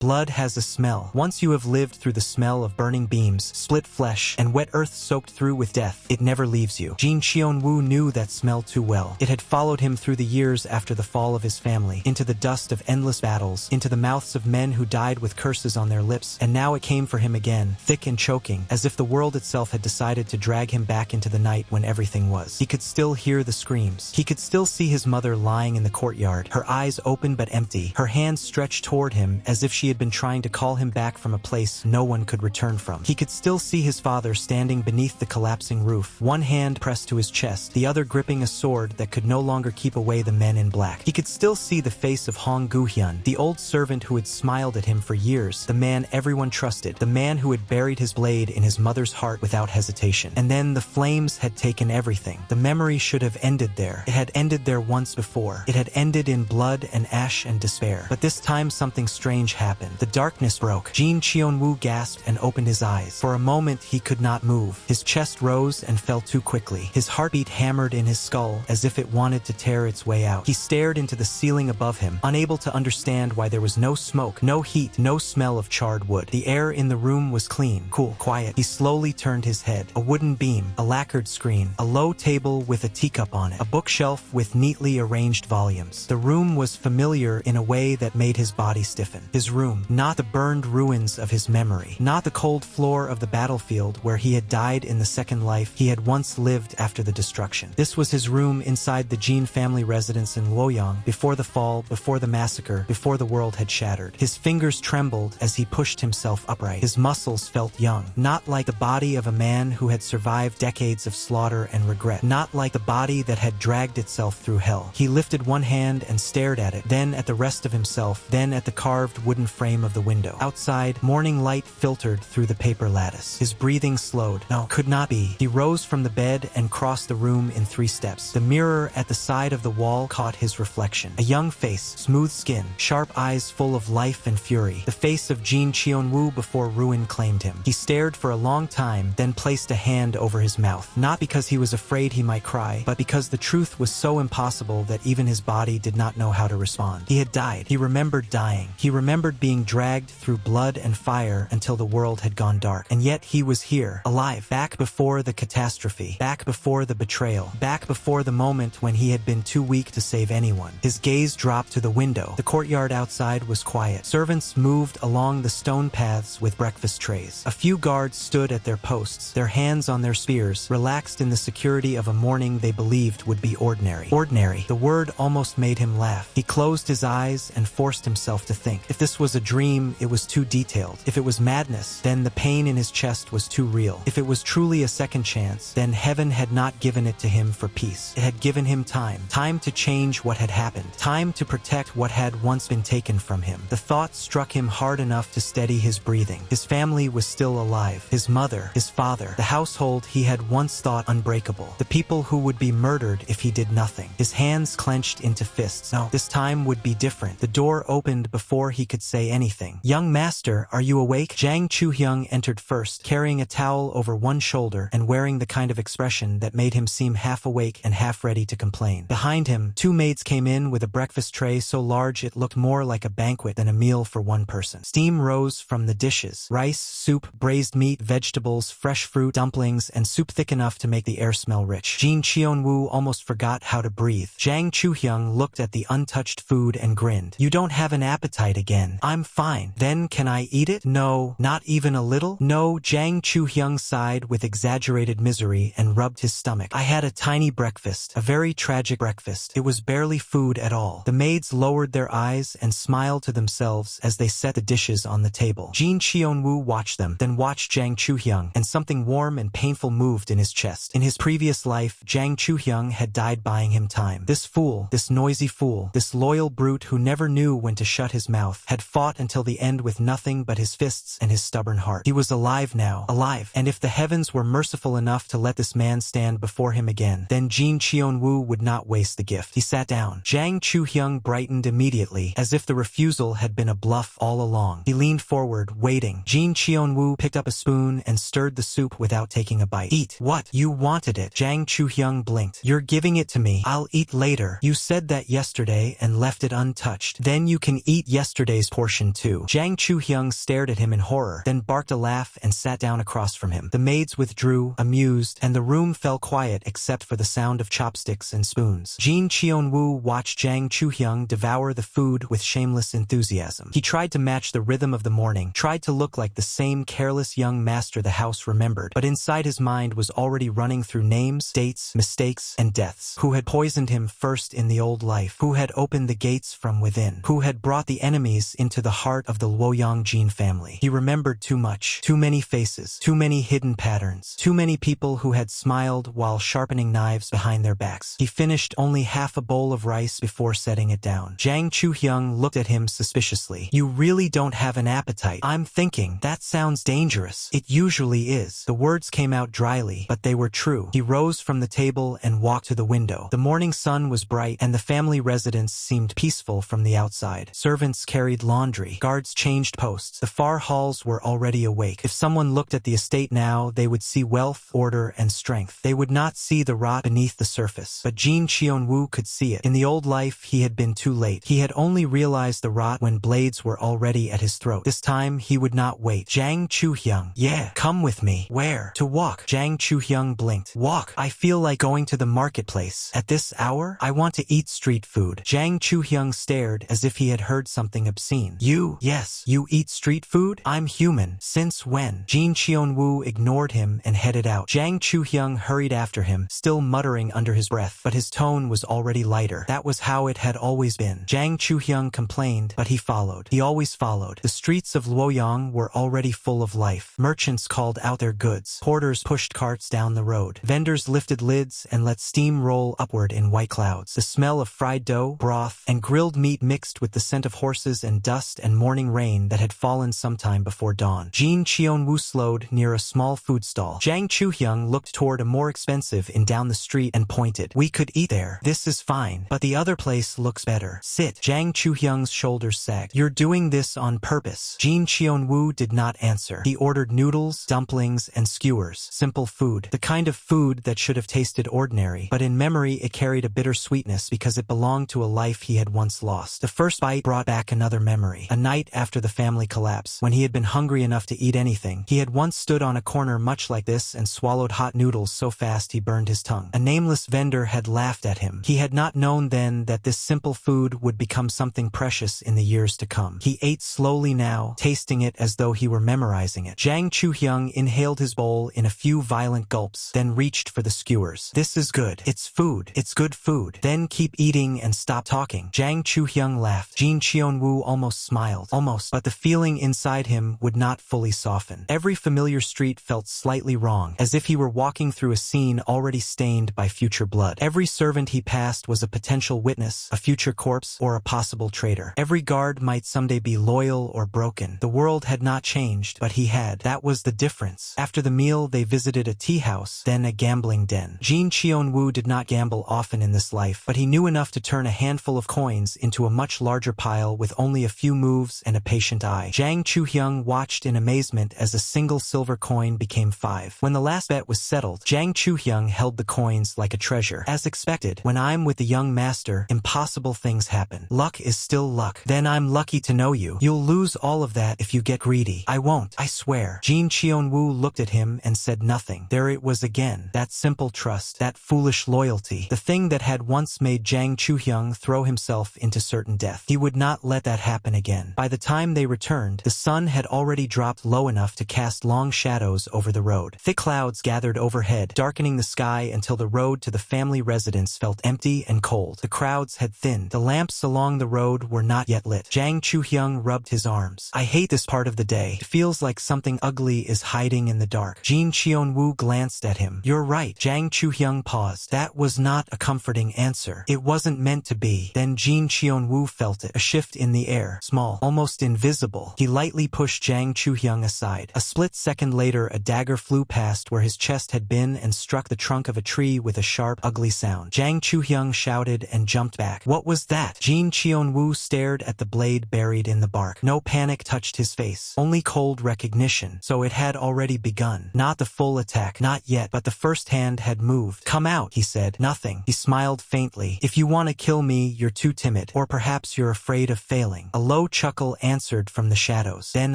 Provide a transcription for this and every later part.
Blood has a smell. Once you have lived through the smell of burning beams, split flesh, and wet earth soaked through with death, it never leaves you. Jin Cheon-woo knew that smell too well. It had followed him through the years after the fall of his family, into the dust of endless battles, into the mouths of men who died with curses on their lips, and now it came for him again, thick and choking, as if the world itself had decided to drag him back into the night when everything was. He could still hear the screams. He could still see his mother lying in the courtyard, her eyes open but empty, her hands stretched toward him as if she had been trying to call him back from a place no one could return from. He could still see his father standing beneath the collapsing roof, one hand pressed to his chest, the other gripping a sword that could no longer keep away the men in black. He could still see the face of Hong Gu-hyun, the old servant who had smiled at him for years, the man everyone trusted, the man who had buried his blade in his mother's heart without hesitation. And then the flames had taken everything. The memory should have ended there. It had ended there once before. It had ended in blood and ash and despair. But this time something strange happened. The darkness broke. Jin Cheon-woo gasped and opened his eyes. For a moment he could not move. His chest rose and fell too quickly. His heartbeat hammered in his skull as if it wanted to tear its way out. He stared into the ceiling above him, unable to understand why there was no smoke, no heat, no smell of charred wood. The air in the room was clean, cool, quiet. He slowly turned his head. A wooden beam, a lacquered screen, a low table with a teacup on it, a bookshelf with neatly arranged volumes. The room was familiar in a way that made his body stiffen. His room, not the burned ruins of his memory, not the cold floor of the battlefield where he had died in the second life he had once lived after the destruction. This was his room inside the Jin family residence in Luoyang, before the fall, before the massacre, before the world had shattered. His fingers trembled as he pushed himself upright. His muscles felt young, not like the body of a man who had survived decades of slaughter and regret, not like the body that had dragged itself through hell. He lifted one hand and stared at it, then at the rest of himself, then at the carved wooden frame of the window. Outside, morning light filtered through the paper lattice. His breathing slowed. No, could not be. He rose from the bed and crossed the room in 3 steps. The mirror at the side of the wall caught his reflection. A young face, smooth skin, sharp eyes full of life and fury. The face of Jin Cheon-woo before ruin claimed him. He stared for a long time, then placed a hand over his mouth. Not because he was afraid he might cry, but because the truth was so impossible that even his body did not know how to respond. He had died. He remembered dying. He remembered being dragged through blood and fire until the world had gone dark. And yet he was here, alive, back before the catastrophe, back before the betrayal, back before the moment when he had been too weak to save anyone. His gaze dropped to the window. The courtyard outside was quiet. Servants moved along the stone paths with breakfast trays. A few guards stood at their posts, their hands on their spears, relaxed in the security of a morning they believed would be ordinary. Ordinary. The word almost made him laugh. He closed his eyes and forced himself to think. If this was a dream, it was too detailed. If it was madness, then the pain in his chest was too real. If it was truly a second chance, then heaven had not given it to him for peace. It had given him time. Time to change what had happened. Time to protect what had once been taken from him. The thought struck him hard enough to steady his breathing. His family was still alive. His mother, his father, the household he had once thought unbreakable. The people who would be murdered if he did nothing. His hands clenched into fists. No, this time would be different. The door opened before he could say anything. "Young master, are you awake?" Jang Chu-hyung entered first, carrying a towel over one shoulder and wearing the kind of expression that made him seem half awake and half ready to complain. Behind him, 2 maids came in with a breakfast tray so large it looked more like a banquet than a meal for one person. Steam rose from the dishes. Rice, soup, braised meat, vegetables, fresh fruit, dumplings, and soup thick enough to make the air smell rich. Jin Cheon-woo almost forgot how to breathe. Jang Chu-hyung looked at the untouched food and grinned. "You don't have an appetite again." "I'm fine." "Then can I eat it?" "No, not even a little." "No." Jang Chu-hyung sighed with exaggerated misery and rubbed his stomach. "I had a tiny breakfast, a very tragic breakfast. It was barely food at all." The maids lowered their eyes and smiled to themselves as they set the dishes on the table. Jin Cheon-woo watched them, then watched Jang Chu-hyung, and something warm and painful moved in his chest. In his previous life, Jang Chu-hyung had died buying him time. This fool, this noisy fool, this loyal brute who never knew when to shut his mouth, had fought until the end with nothing but his fists and his stubborn heart. He was alive now, alive, and if the heavens were merciful enough to let this man stand before him again, then Jin Cheon-woo would not waste the gift. He sat down. Jang Chu-hyung brightened immediately, as if the refusal had been a bluff all along. He leaned forward, waiting. Jin Cheon-woo picked up a spoon and stirred the soup without taking a bite. "Eat." "What? You wanted it." Jang Chu-hyung blinked. "You're giving it to me. I'll eat later. You said that yesterday and left it untouched. Then you can eat yesterday's portion portion too. Jang Chu-hyung stared at him in horror, then barked a laugh and sat down across from him. The maids withdrew, amused, and the room fell quiet except for the sound of chopsticks and spoons. Jin Cheon-woo watched Jang Chu-hyung devour the food with shameless enthusiasm. He tried to match the rhythm of the morning, tried to look like the same careless young master the house remembered, but inside his mind was already running through names, dates, mistakes, and deaths. Who had poisoned him first in the old life? Who had opened the gates from within? Who had brought the enemies into the heart of the Luoyang Jin family? He remembered too much, too many faces, too many hidden patterns, too many people who had smiled while sharpening knives behind their backs. He finished only half a bowl of rice before setting it down. Jang Chu-hyung looked at him suspiciously. You really don't have an appetite. I'm thinking, that sounds dangerous. It usually is. The words came out dryly, but they were true. He rose from the table and walked to the window. The morning sun was bright, and the family residence seemed peaceful from the outside. Servants carried laundry. Guards changed posts. The far halls were already awake. If someone looked at the estate now, they would see wealth, order, and strength. They would not see the rot beneath the surface. But Jin Cheon-woo could see it. In the old life, he had been too late. He had only realized the rot when blades were already at his throat. This time, he would not wait. Jang Chu-hyung. Yeah, come with me. Where? To walk. Jang Chu-hyung blinked. Walk. I feel like going to the marketplace. At this hour? I want to eat street food. Jang Chu-hyung stared as if he had heard something obscene. You? Yes. You eat street food? I'm human. Since when? Jin Cheon-woo ignored him and headed out. Jang Chu-hyung hurried after him, still muttering under his breath, but his tone was already lighter. That was how it had always been. Jang Chu-hyung complained, but he followed. He always followed. The streets of Luoyang were already full of life. Merchants called out their goods. Porters pushed carts down the road. Vendors lifted lids and let steam roll upward in white clouds. The smell of fried dough, broth, and grilled meat mixed with the scent of horses and dust and morning rain that had fallen sometime before dawn. Jin Cheon-woo slowed near a small food stall. Jang Chu-hyung looked toward a more expensive inn down the street and pointed. We could eat there. This is fine, but the other place looks better. Sit. Jang Chu-hyung's shoulders sagged. You're doing this on purpose. Jin Cheon-woo did not answer. He ordered noodles, dumplings, and skewers. Simple food. The kind of food that should have tasted ordinary, but in memory it carried a bitter sweetness because it belonged to a life he had once lost. The first bite brought back another memory. A night after the family collapse, when he had been hungry enough to eat anything, he had once stood on a corner much like this and swallowed hot noodles so fast he burned his tongue. A nameless vendor had laughed at him. He had not known then that this simple food would become something precious in the years to come. He ate slowly now, tasting it as though he were memorizing it. Jang Chu-hyung inhaled his bowl in a few violent gulps, then reached for the skewers. This is good. It's food. It's good food. Then keep eating and stop talking. Jang Chu-hyung laughed. Jin Cheon-woo almost smiled. Almost. But the feeling inside him would not fully soften. Every familiar street felt slightly wrong, as if he were walking through a scene already stained by future blood. Every servant he passed was a potential witness, a future corpse, or a possible traitor. Every guard might someday be loyal or broken. The world had not changed, but he had. That was the difference. After the meal, they visited a tea house, then a gambling den. Jin Cheon-woo did not gamble often in this life, but he knew enough to turn a handful of coins into a much larger pile with only a few moves and a patient eye. Jang Chu-hyung watched in amazement as a single silver coin became 5. When the last bet was settled, Jang Chu-hyung held the coins like a treasure. As expected, when I'm with the young master, impossible things happen. Luck is still luck. Then I'm lucky to know you. You'll lose all of that if you get greedy. I won't, I swear. Jin Cheon-woo looked at him and said nothing. There it was again. That simple trust, that foolish loyalty. The thing that had once made Jang Chu-hyung throw himself into certain death. He would not let that happen again. By the time they returned, the sun had already dropped low enough to cast long shadows over the road. Thick clouds gathered overhead, darkening the sky until the road to the family residence felt empty and cold. The crowds had thinned. The lamps along the road were not yet lit. Jang Chu-hyung rubbed his arms. I hate this part of the day. It feels like something ugly is hiding in the dark. Jin Cheon-woo glanced at him. You're right. Jang Chu-hyung paused. That was not a comforting answer. It wasn't meant to be. Then Jin Cheon-woo felt it. A shift in the air. Small. Almost invisible. He lightly pushed Jang Chu-hyung aside. A split second later, a dagger flew past where his chest had been and struck the trunk of a tree with a sharp, ugly sound. Jang Chu-hyung shouted and jumped back. What was that? Jin Cheon-woo stared at the blade buried in the bark. No panic touched his face. Only cold recognition. So it had already begun. Not the full attack. Not yet. But the first hand had moved. Come out, he said. Nothing. He smiled faintly. If you want to kill me, you're too timid. Or perhaps you're afraid of failing. A low low chuckle answered from the shadows. Then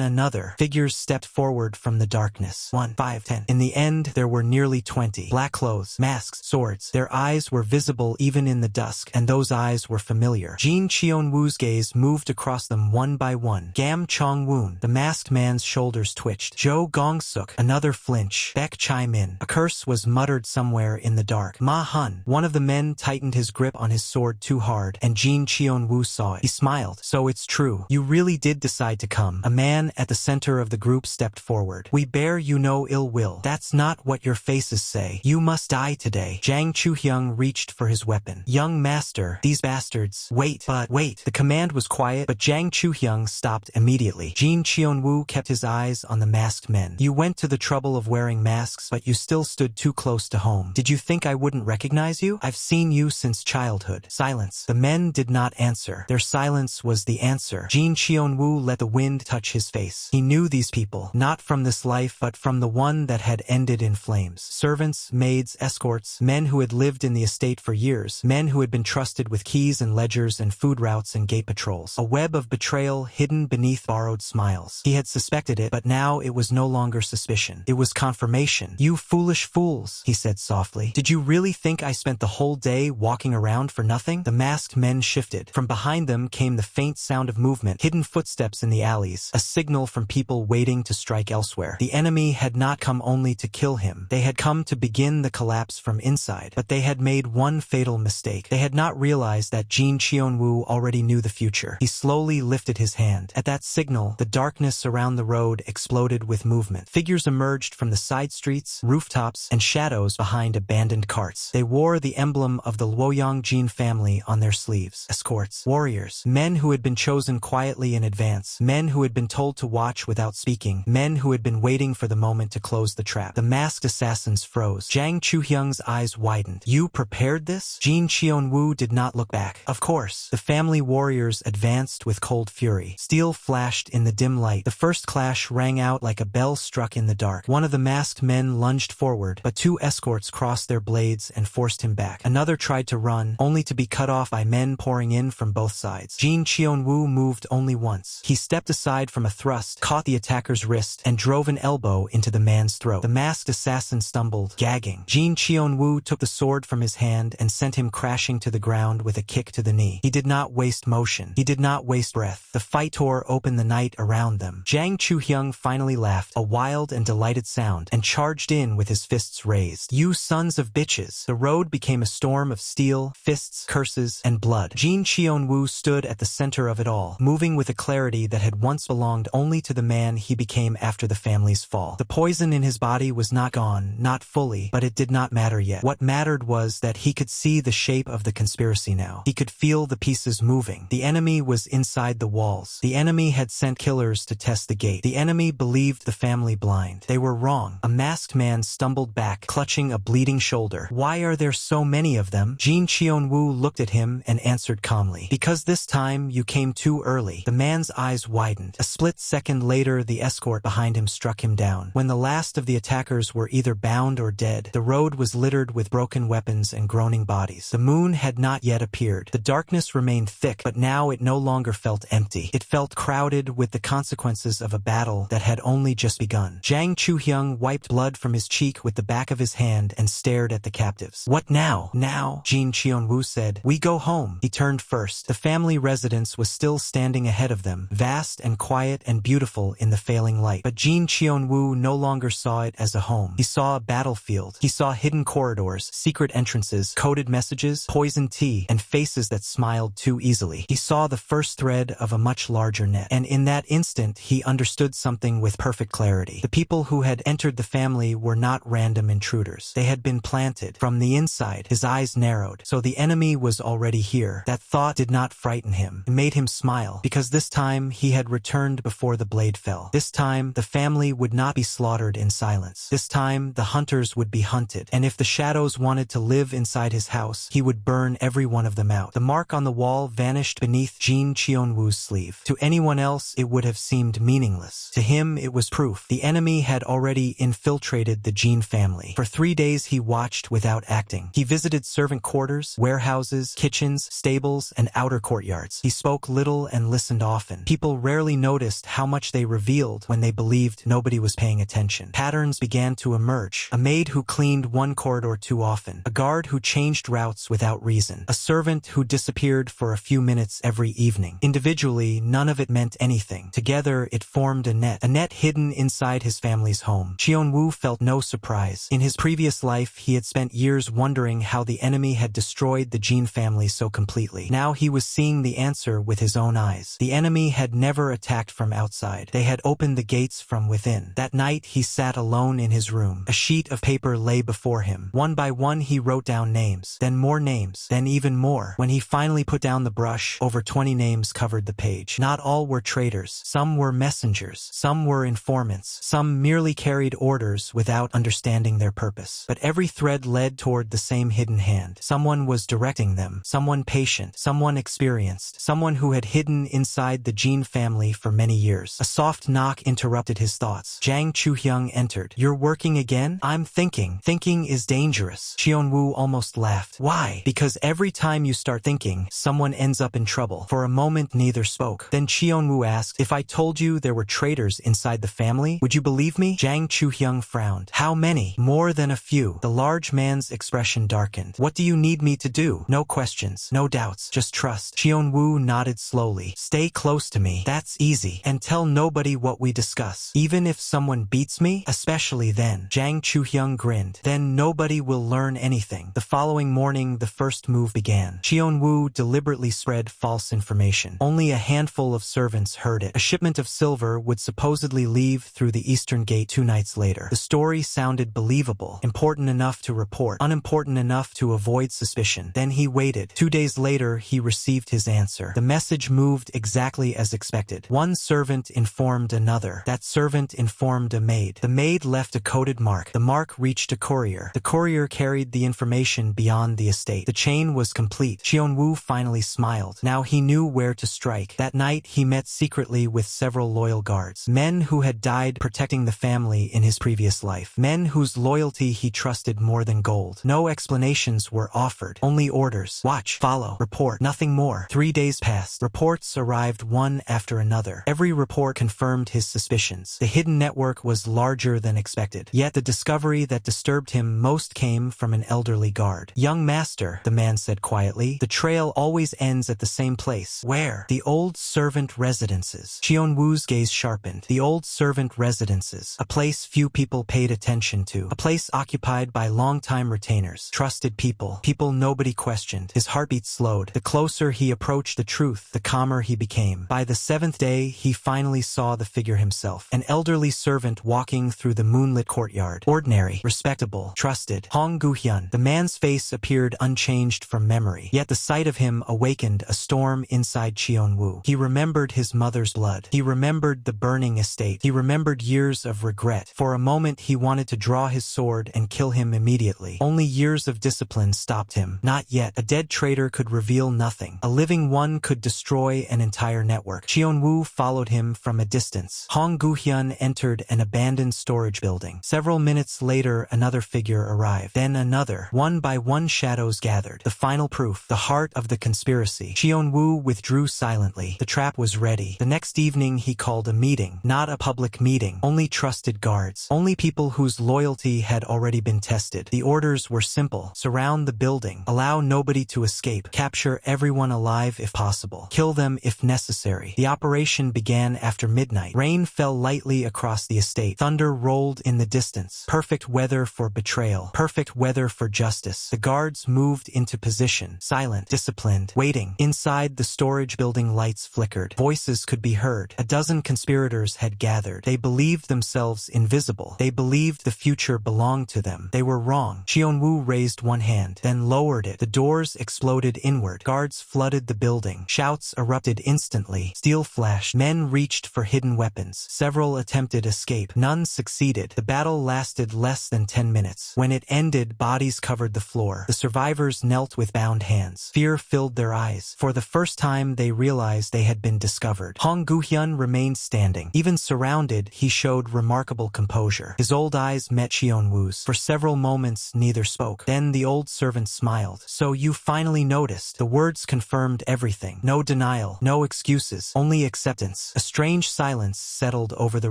another. Figures stepped forward from the darkness. 1, 5, 10. In the end, there were nearly 20. Black clothes, masks, swords. Their eyes were visible even in the dusk, and those eyes were familiar. Jin Cheon-woo's gaze moved across them one by one. Gam Chong-woon. The masked man's shoulders twitched. Jo Gong-suk. Another flinch. Baek Chai-min. A curse was muttered somewhere in the dark. Ma-hun. One of the men tightened his grip on his sword too hard, and Jin Cheon-woo saw it. He smiled. So it's true. You really did decide to come. A man at the center of the group stepped forward. We bear you no ill will. That's not what your faces say. You must die today. Jang Chu-hyung reached for his weapon. Young master, these bastards. Wait. The command was quiet, but Jang Chu-hyung stopped immediately. Jin Cheon-woo kept his eyes on the masked men. You went to the trouble of wearing masks, but you still stood too close to home. Did you think I wouldn't recognize you? I've seen you since childhood. Silence. The men did not answer. Their silence was the answer. Jin Cheon-woo let the wind touch his face. He knew these people, not from this life, but from the one that had ended in flames. Servants, maids, escorts, men who had lived in the estate for years, men who had been trusted with keys and ledgers and food routes and gate patrols. A web of betrayal hidden beneath borrowed smiles. He had suspected it, but now it was no longer suspicion. It was confirmation. You foolish fools, he said softly. Did you really think I spent the whole day walking around for nothing? The masked men shifted. From behind them came the faint sound of movement, hidden footsteps in the alleys, a signal from people waiting to strike elsewhere. The enemy had not come only to kill him. They had come to begin the collapse from inside. But they had made one fatal mistake. They had not realized that Jin Cheon-woo already knew the future. He slowly lifted his hand. At that signal, the darkness around the road exploded with movement. Figures emerged from the side streets, rooftops, and shadows behind abandoned carts. They wore the emblem of the Luoyang Jin family on their sleeves. Escorts, warriors, men who had been chosen quietly in advance, men who had been told to watch without speaking, men who had been waiting for the moment to close the trap. The masked assassins froze. Jang Chu-hyung's eyes widened. You prepared this? Jin Cheon-woo did not look back. Of course. The family warriors advanced with cold fury. Steel flashed in the dim light. The first clash rang out like a bell struck in the dark. One of the masked men lunged forward, but two escorts crossed their blades and forced him back. Another tried to run, only to be cut off by men pouring in from both sides. Jin Cheon-woo moved only once. He stepped aside from a thrust, caught the attacker's wrist, and drove an elbow into the man's throat. The masked assassin stumbled, gagging. Jin Cheon-woo took the sword from his hand and sent him crashing to the ground with a kick to the knee. He did not waste motion. He did not waste breath. The fight tore open the night around them. Jang Chu-hyung finally laughed, a wild and delighted sound, and charged in with his fists raised. You sons of bitches. The road became a storm of steel, fists, curses, and blood. Jin Cheon-woo stood at the center of it all, moving with a clarity that had once belonged only to the man he became after the family's fall. The poison in his body was not gone, not fully, but it did not matter yet. What mattered was that he could see the shape of the conspiracy now. He could feel the pieces moving. The enemy was inside the walls. The enemy had sent killers to test the gate. The enemy believed the family blind. They were wrong. A masked man stumbled back, clutching a bleeding shoulder. Why are there so many of them? Jin Cheon-woo looked at him and answered calmly. Because this time you came too early. The man's eyes widened. A split second later, the escort behind him struck him down. When the last of the attackers were either bound or dead, the road was littered with broken weapons and groaning bodies. The moon had not yet appeared. The darkness remained thick, but now it no longer felt empty. It felt crowded with the consequences of a battle that had only just begun. Jang Chu-hyung wiped blood from his cheek with the back of his hand and stared at the captives. What now? Now, Jin Cheon-woo said. We go home. He turned first. The family residence was still standing ahead of them, vast and quiet and beautiful in the failing light. But Jin Cheon-woo no longer saw it as a home. He saw a battlefield. He saw hidden corridors, secret entrances, coded messages, poisoned tea, and faces that smiled too easily. He saw the first thread of a much larger net. And in that instant, he understood something with perfect clarity. The people who had entered the family were not random intruders. They had been planted. From the inside, his eyes narrowed. So the enemy was already here. That thought did not frighten him. It made him smile, because this time he had returned before the blade fell. This time, the family would not be slaughtered in silence. This time, the hunters would be hunted. And if the shadows wanted to live inside his house, he would burn every one of them out. The mark on the wall vanished beneath Jin Cheon-woo's sleeve. To anyone else, it would have seemed meaningless. To him, it was proof. The enemy had already infiltrated the Jin family. For 3 days, he watched without acting. He visited servant quarters, warehouses, kitchens, stables, and outer courtyards. He spoke little and listened often. People rarely noticed how much they revealed when they believed nobody was paying attention. Patterns began to emerge. A maid who cleaned one corridor too often. A guard who changed routes without reason. A servant who disappeared for a few minutes every evening. Individually, none of it meant anything. Together, it formed a net hidden inside his family's home. Cheon-woo felt no surprise. In his previous life, he had spent years wondering how the enemy had destroyed the Jin family so completely. Now he was seeing the answer with his own eyes. The enemy had never attacked from outside. They had opened the gates from within. That night, he sat alone in his room. A sheet of paper lay before him. One by one, he wrote down names, then more names, then even more. When he finally put down the brush, over 20 names covered the page. Not all were traitors. Some were messengers. Some were informants. Some merely carried orders without understanding their purpose. But every thread led toward the same hidden hand. Someone was directing them. Someone patient. Someone experienced. Someone who had hidden inside the Jin family for many years. A soft knock interrupted his thoughts. Jang Chu-hyung entered. "You're working again?" "I'm thinking." "Thinking is dangerous." Cheon-woo almost laughed. "Why?" "Because every time you start thinking, someone ends up in trouble." For a moment, neither spoke. Then Cheon-woo asked, "If I told you there were traitors inside the family, would you believe me?" Jang Chu-hyung frowned. "How many?" "More than a few." The large man's expression darkened. "What do you need me to do?" "No questions, no doubts, just trust." Cheon-woo nodded slowly. "Stay close to me. That's easy. And tell nobody what we discuss. Even if someone beats me, especially then." Jang Chu-hyung grinned. "Then nobody will learn anything." The following morning, the first move began. Cheon-woo deliberately spread false information. Only a handful of servants heard it. A shipment of silver would supposedly leave through the eastern gate 2 nights later. The story sounded believable, important enough to report, unimportant enough to avoid suspicion. Then he waited. 2 days later, he received his answer. The message moved exactly as expected. One servant informed another. That servant informed a maid. The maid left a coded mark. The mark reached a courier. The courier carried the information beyond the estate. The chain was complete. Cheon-woo finally smiled. Now he knew where to strike. That night, he met secretly with several loyal guards. Men who had died protecting the family in his previous life. Men whose loyalty he trusted more than gold. No explanations were offered. Only orders. Watch, follow, report, nothing more. 3 days passed. Reports arrived one after another. Every report confirmed his suspicions. The hidden network was larger than expected. Yet the discovery that disturbed him most came from an elderly guard. "Young master," the man said quietly, "the trail always ends at the same place." "Where?" "The old servant residences." Cheon-woo's gaze sharpened. The old servant residences. A place few people paid attention to. A place occupied by long-time retainers. Trusted people. People nobody questioned. His heartbeat slowed. The closer he approached the truth, the calmer he became. By the 7th day, he finally saw the figure himself. An elderly servant walking through the moonlit courtyard. Ordinary, respectable, trusted. Hong Gu-hyun. The man's face appeared unchanged from memory. Yet the sight of him awakened a storm inside Cheon-woo. He remembered his mother's blood. He remembered the burning estate. He remembered years of regret. For a moment, he wanted to draw his sword and kill him immediately. Only years of discipline stopped him. Not yet. A dead traitor could reveal nothing. A living one could destroy an entire network. Cheon-woo followed him from a distance. Hong Gu-hyun entered an abandoned storage building. Several minutes later, another figure arrived. Then another. One by one, shadows gathered. The final proof. The heart of the conspiracy. Cheon-woo withdrew silently. The trap was ready. The next evening, he called a meeting. Not a public meeting. Only trusted guards. Only people whose loyalty had already been tested. The orders were simple. Surround the building. Allow nobody to escape. Capture everyone alive if possible. Kill them if necessary. The operation began after midnight. Rain fell lightly across the estate. Thunder rolled in the distance. Perfect weather for betrayal. Perfect weather for justice. The guards moved into position. Silent, disciplined, waiting. Inside the storage building, lights flickered. Voices could be heard. A dozen conspirators had gathered. They believed themselves invisible. They believed the future belonged to them. They were wrong. Cheon-woo raised one hand, then lowered it. The doors exploded inward. Guards flooded the building. Shouts erupted instantly. Steel flashed. Men reached for hidden weapons. Several attempted escape. None succeeded. The battle lasted less than 10 minutes. When it ended, bodies covered the floor. The survivors knelt with bound hands. Fear filled their eyes. For the first time, they realized they had been discovered. Hong Gu-hyun remained standing. Even surrounded, he showed remarkable composure. His old eyes met Cheon-woo's. For several moments, neither spoke. Then the old servant smiled. "So you finally noticed." The words confirmed everything. No denial. smile, no excuses, only acceptance. A strange silence settled over the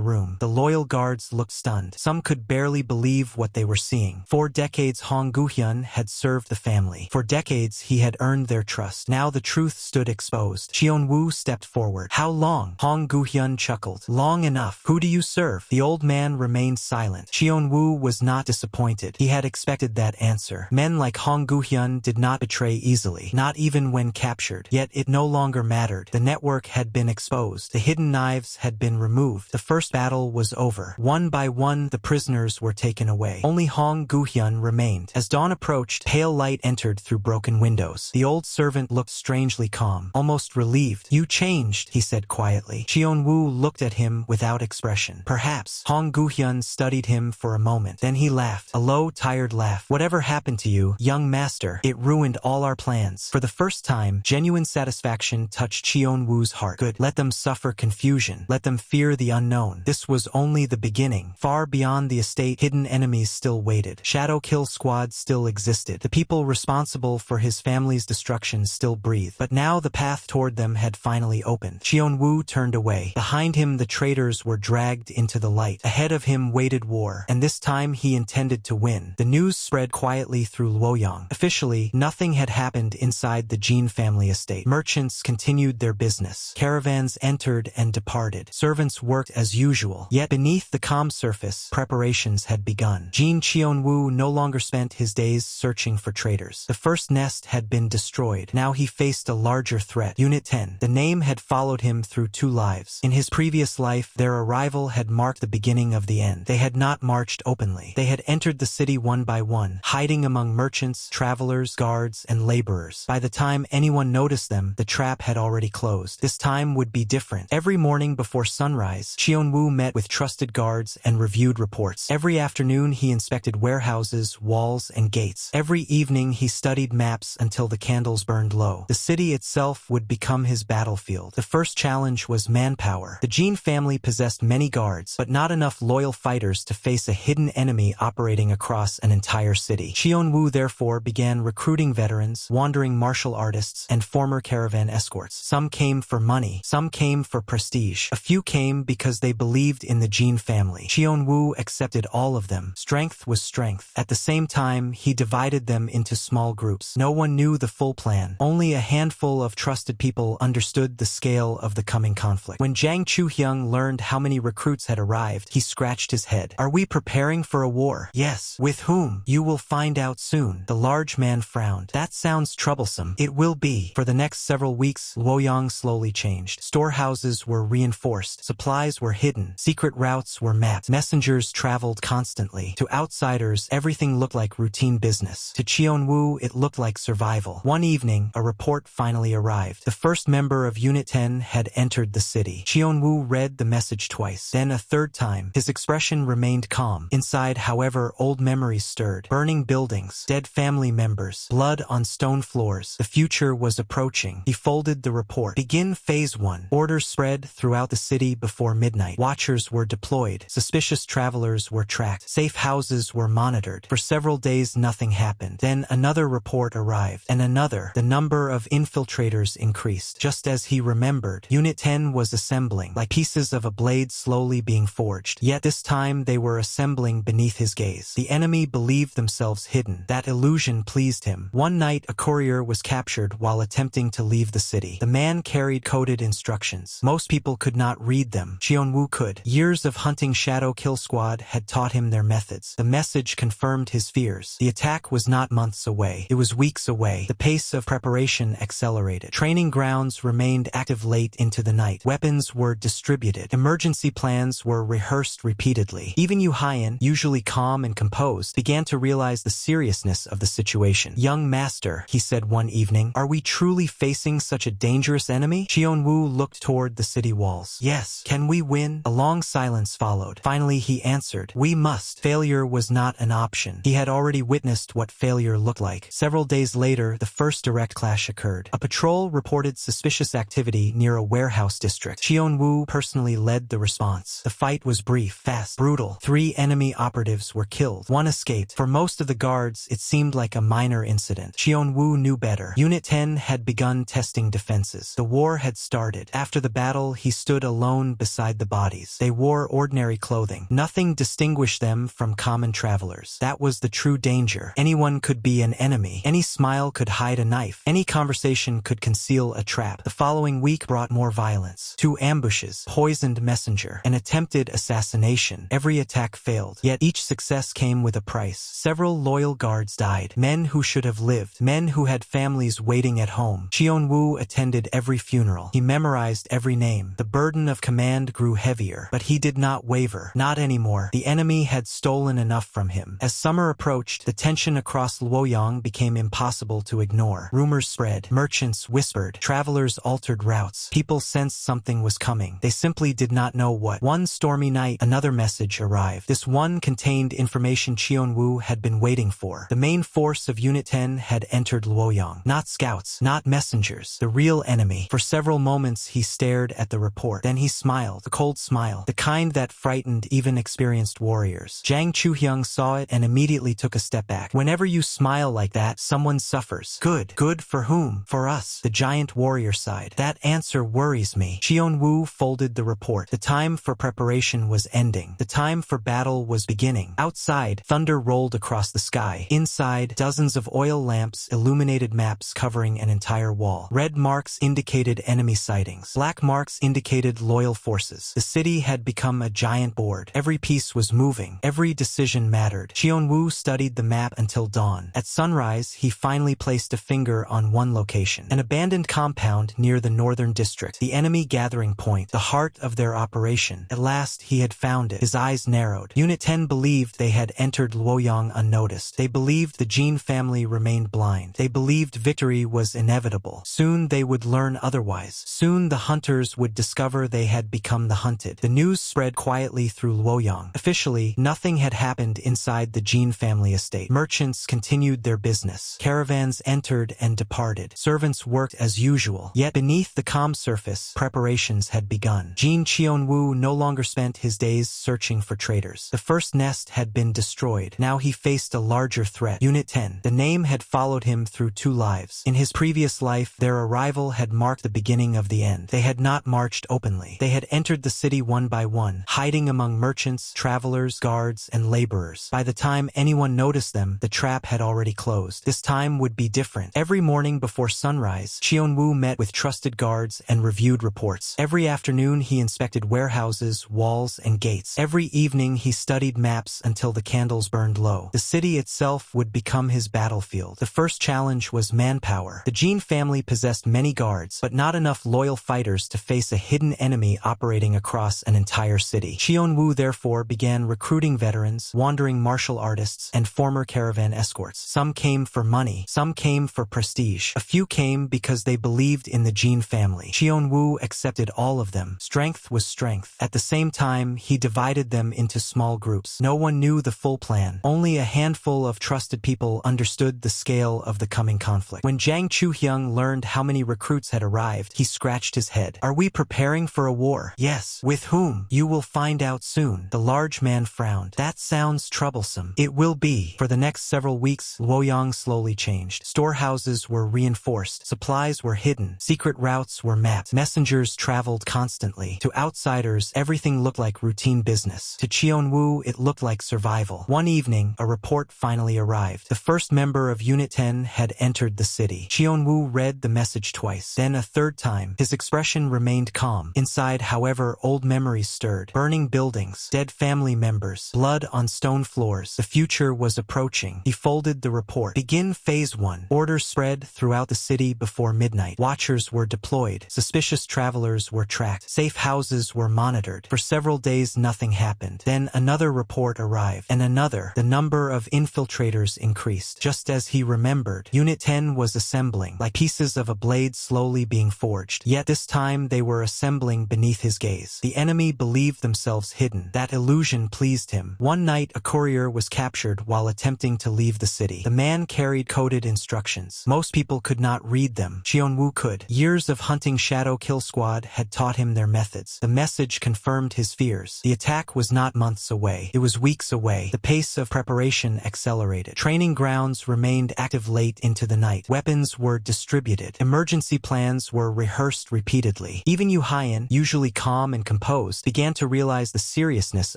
room. The loyal guards looked stunned. Some could barely believe what they were seeing. 4 decades Hong Guhyun had served the family. For decades he had earned their trust. Now the truth stood exposed. Cheon-woo stepped forward. How long? Hong Guhyun chuckled. Long enough. Who do you serve? The old man remained silent. Cheon-woo was not disappointed. He had expected that answer. Men like Hong Guhyun did not betray easily, not even when captured. Yet it no longer mattered. The network had been exposed. The hidden knives had been removed. The first battle was over. One by one, the prisoners were taken away. Only Hong Guhyun remained. As dawn approached, pale light entered through broken windows. The old servant looked strangely calm, almost relieved. You changed, he said quietly. Cheon-woo looked at him without expression. Perhaps. Hong Guhyun studied him for a moment. Then he laughed, a low, tired laugh. Whatever happened to you, young master? It ruined all our plans. For the first time, genuine satisfaction touched Cheon-woo's heart. Good. Let them suffer confusion. Let them fear the unknown. This was only the beginning. Far beyond the estate, hidden enemies still waited. Shadow Kill Squad still existed. The people responsible for his family's destruction still breathed. But now the path toward them had finally opened. Cheon-woo turned away. Behind him, the traitors were dragged into the light. Ahead of him waited war, and this time he intended to win. The news spread quietly through Luoyang. Officially, nothing had happened inside the Jin family estate. Merchants continued their business. Caravans entered and departed. Servants worked as usual. Yet beneath the calm surface, preparations had begun. Jin Cheon-woo no longer spent his days searching for traitors. The first nest had been destroyed. Now he faced a larger threat. Unit 10. The name had followed him through 2 lives. In his previous life, their arrival had marked the beginning of the end. They had not marched openly. They had entered the city one by one, hiding among merchants, travelers, guards, and laborers. By the time anyone noticed them, the trap had already closed. This time would be different. Every morning before sunrise, Cheon-woo met with trusted guards and reviewed reports. Every afternoon he inspected warehouses, walls, and gates. Every evening he studied maps until the candles burned low. The city itself would become his battlefield. The first challenge was manpower. The Jin family possessed many guards, but not enough loyal fighters to face a hidden enemy operating across an entire city. Cheon-woo therefore began recruiting veterans, wandering martial artists, and former caravan escorts. Some came for money, some came for prestige. A few came because they believed in the Jin family. Cheon-woo accepted all of them. Strength was strength. At the same time, he divided them into small groups. No one knew the full plan. Only a handful of trusted people understood the scale of the coming conflict. When Jang Chu-hyung learned how many recruits had arrived, he scratched his head. Are we preparing for a war? Yes. With whom? You will find out soon. The large man frowned. That sounds troublesome. It will be. For the next several weeks, Luoyang slowly changed. Storehouses were reinforced. Supplies were hidden. Secret routes were mapped. Messengers traveled constantly. To outsiders, everything looked like routine business. To Cheon-woo, it looked like survival. One evening, a report finally arrived. The first member of Unit 10 had entered the city. Cheon-woo read the message twice, then a third time. His expression remained calm. Inside, however, old memories stirred. Burning buildings, dead family members, blood on stone floors. The future was approaching. He folded the report. Begin Phase 1. Orders spread throughout the city before midnight. Watchers were deployed. Suspicious travelers were tracked. Safe houses were monitored. For several days, nothing happened. Then another report arrived, and another. The number of infiltrators increased. Just as he remembered, Unit 10 was assembling, like pieces of a blade slowly being forged. Yet this time they were assembling beneath his gaze. The enemy believed themselves hidden. That illusion pleased him. One night, a courier was captured while attempting to leave the city. The man carried coded instructions. Most people could not read them. Cheon-woo could. Years of hunting Shadow Kill Squad had taught him their methods. The message confirmed his fears. The attack was not months away. It was weeks away. The pace of preparation accelerated. Training grounds remained active late into the night. Weapons were distributed. Emergency plans were rehearsed repeatedly. Even Yu Hyan, usually calm and composed, began to realize the seriousness of the situation. Young master, he said one evening, are we truly facing such a dangerous enemy? Cheon-woo looked toward the city walls. Yes. Can we win? A long silence followed. Finally he answered, we must. Failure was not an option. He had already witnessed what failure looked like. Several days later, the first direct clash occurred. A patrol reported suspicious activity near a warehouse district. Cheon-woo personally led the response. The fight was brief, fast, brutal. 3 enemy operatives were killed. 1 escaped. For most of the guards, it seemed like a minor incident. Cheon-woo knew better. Unit 10 had begun testing defenses. defenses. The war had started. After the battle, he stood alone beside the bodies. They wore ordinary clothing. Nothing distinguished them from common travelers. That was the true danger. Anyone could be an enemy. Any smile could hide a knife. Any conversation could conceal a trap. The following week brought more violence. 2 ambushes, poisoned messenger, an attempted assassination. Every attack failed, yet each success came with a price. Several loyal guards died. Men who should have lived. Men who had families waiting at home. Cheon-woo attended every funeral. He memorized every name. The burden of command grew heavier, but he did not waver. Not anymore. The enemy had stolen enough from him. As summer approached, the tension across Luoyang became impossible to ignore. Rumors spread. Merchants whispered. Travelers altered routes. People sensed something was coming. They simply did not know what. One stormy night, another message arrived. This one contained information Cheon-woo had been waiting for. The main force of Unit 10 had entered Luoyang. Not scouts, not messengers. The real enemy. For several moments he stared at the report. Then he smiled. A cold smile. The kind that frightened even experienced warriors. Jang Chu-hyung saw it and immediately took a step back. Whenever you smile like that, someone suffers. Good. Good for whom? For us. The giant warrior sighed. That answer worries me. Cheon-woo folded the report. The time for preparation was ending. The time for battle was beginning. Outside, thunder rolled across the sky. Inside, dozens of oil lamps illuminated maps covering an entire wall. Red marks indicated enemy sightings. Black marks indicated loyal forces. The city had become a giant board. Every piece was moving. Every decision mattered. Cheon-woo studied the map until dawn. At sunrise, he finally placed a finger on one location. An abandoned compound near the northern district. The enemy gathering point. The heart of their operation. At last, he had found it. His eyes narrowed. Unit 10 believed they had entered Luoyang unnoticed. They believed the Jin family remained blind. They believed victory was inevitable. Soon they would learn otherwise. Soon the hunters would discover they had become the hunted. The news spread quietly through Luoyang. Officially, nothing had happened inside the Jin family estate. Merchants continued their business. Caravans entered and departed. Servants worked as usual. Yet beneath the calm surface, preparations had begun. Jin Cheon-woo no longer spent his days searching for traitors. The first nest had been destroyed. Now he faced a larger threat. Unit 10. The name had followed him through 2 lives. In his previous life, their arrival had marked the beginning of the end. They had not marched openly. They had entered the city one by one, hiding among merchants, travelers, guards, and laborers. By the time anyone noticed them, the trap had already closed. This time would be different. Every morning before sunrise, Cheon-woo met with trusted guards and reviewed reports. Every afternoon he inspected warehouses, walls, and gates. Every evening he studied maps until the candles burned low. The city itself would become his battlefield. The first challenge was manpower. The Jin family possessed many guards, but not enough loyal fighters to face a hidden enemy operating across an entire city. Cheon-woo therefore began recruiting veterans, wandering martial artists, and former caravan escorts. Some came for money. Some came for prestige. A few came because they believed in the Jin family. Cheon-woo accepted all of them. Strength was strength. At the same time, he divided them into small groups. No one knew the full plan. Only a handful of trusted people understood the scale of the coming conflict. When Jang Chu-hyung learned how many recruits had arrived, he scratched his head. Are we preparing for a war? Yes. With whom? You will find out soon. The large man frowned. That sounds troublesome. It will be. For the next several weeks, Luoyang slowly changed. Storehouses were reinforced. Supplies were hidden. Secret routes were mapped. Messengers traveled constantly. To outsiders, everything looked like routine business. To Cheon-woo, it looked like survival. One evening, a report finally arrived. The first member of Unit 10 had entered the city. Cheon-woo read the message twice, then a third time. His expression remained calm. Inside, however, old memories stirred. Burning buildings, dead family members, blood on stone floors. The future was approaching. He folded the report. Begin Phase 1. Orders spread throughout the city before midnight. Watchers were deployed. Suspicious travelers were tracked. Safe houses were monitored. For several days, nothing happened. Then another report arrived, and another. The number of infiltrators increased. Just as he remembered, Unit 10 was assembling, like pieces of a blade slowly being forged. Yet this time they were assembling beneath his gaze. The enemy believed themselves hidden. That illusion pleased him. One night, a courier was captured while attempting to leave the city. The man carried coded instructions. Most people could not read them. Cheon-woo could. Years of hunting Shadow Kill Squad had taught him their methods. The message confirmed his fears. The attack was not months away. It was weeks away. The pace of preparation accelerated. Training grounds remained active late into the night. Weapons were distributed. Emergency Emergency plans were rehearsed repeatedly. Even Yu Haiyan, usually calm and composed, began to realize the seriousness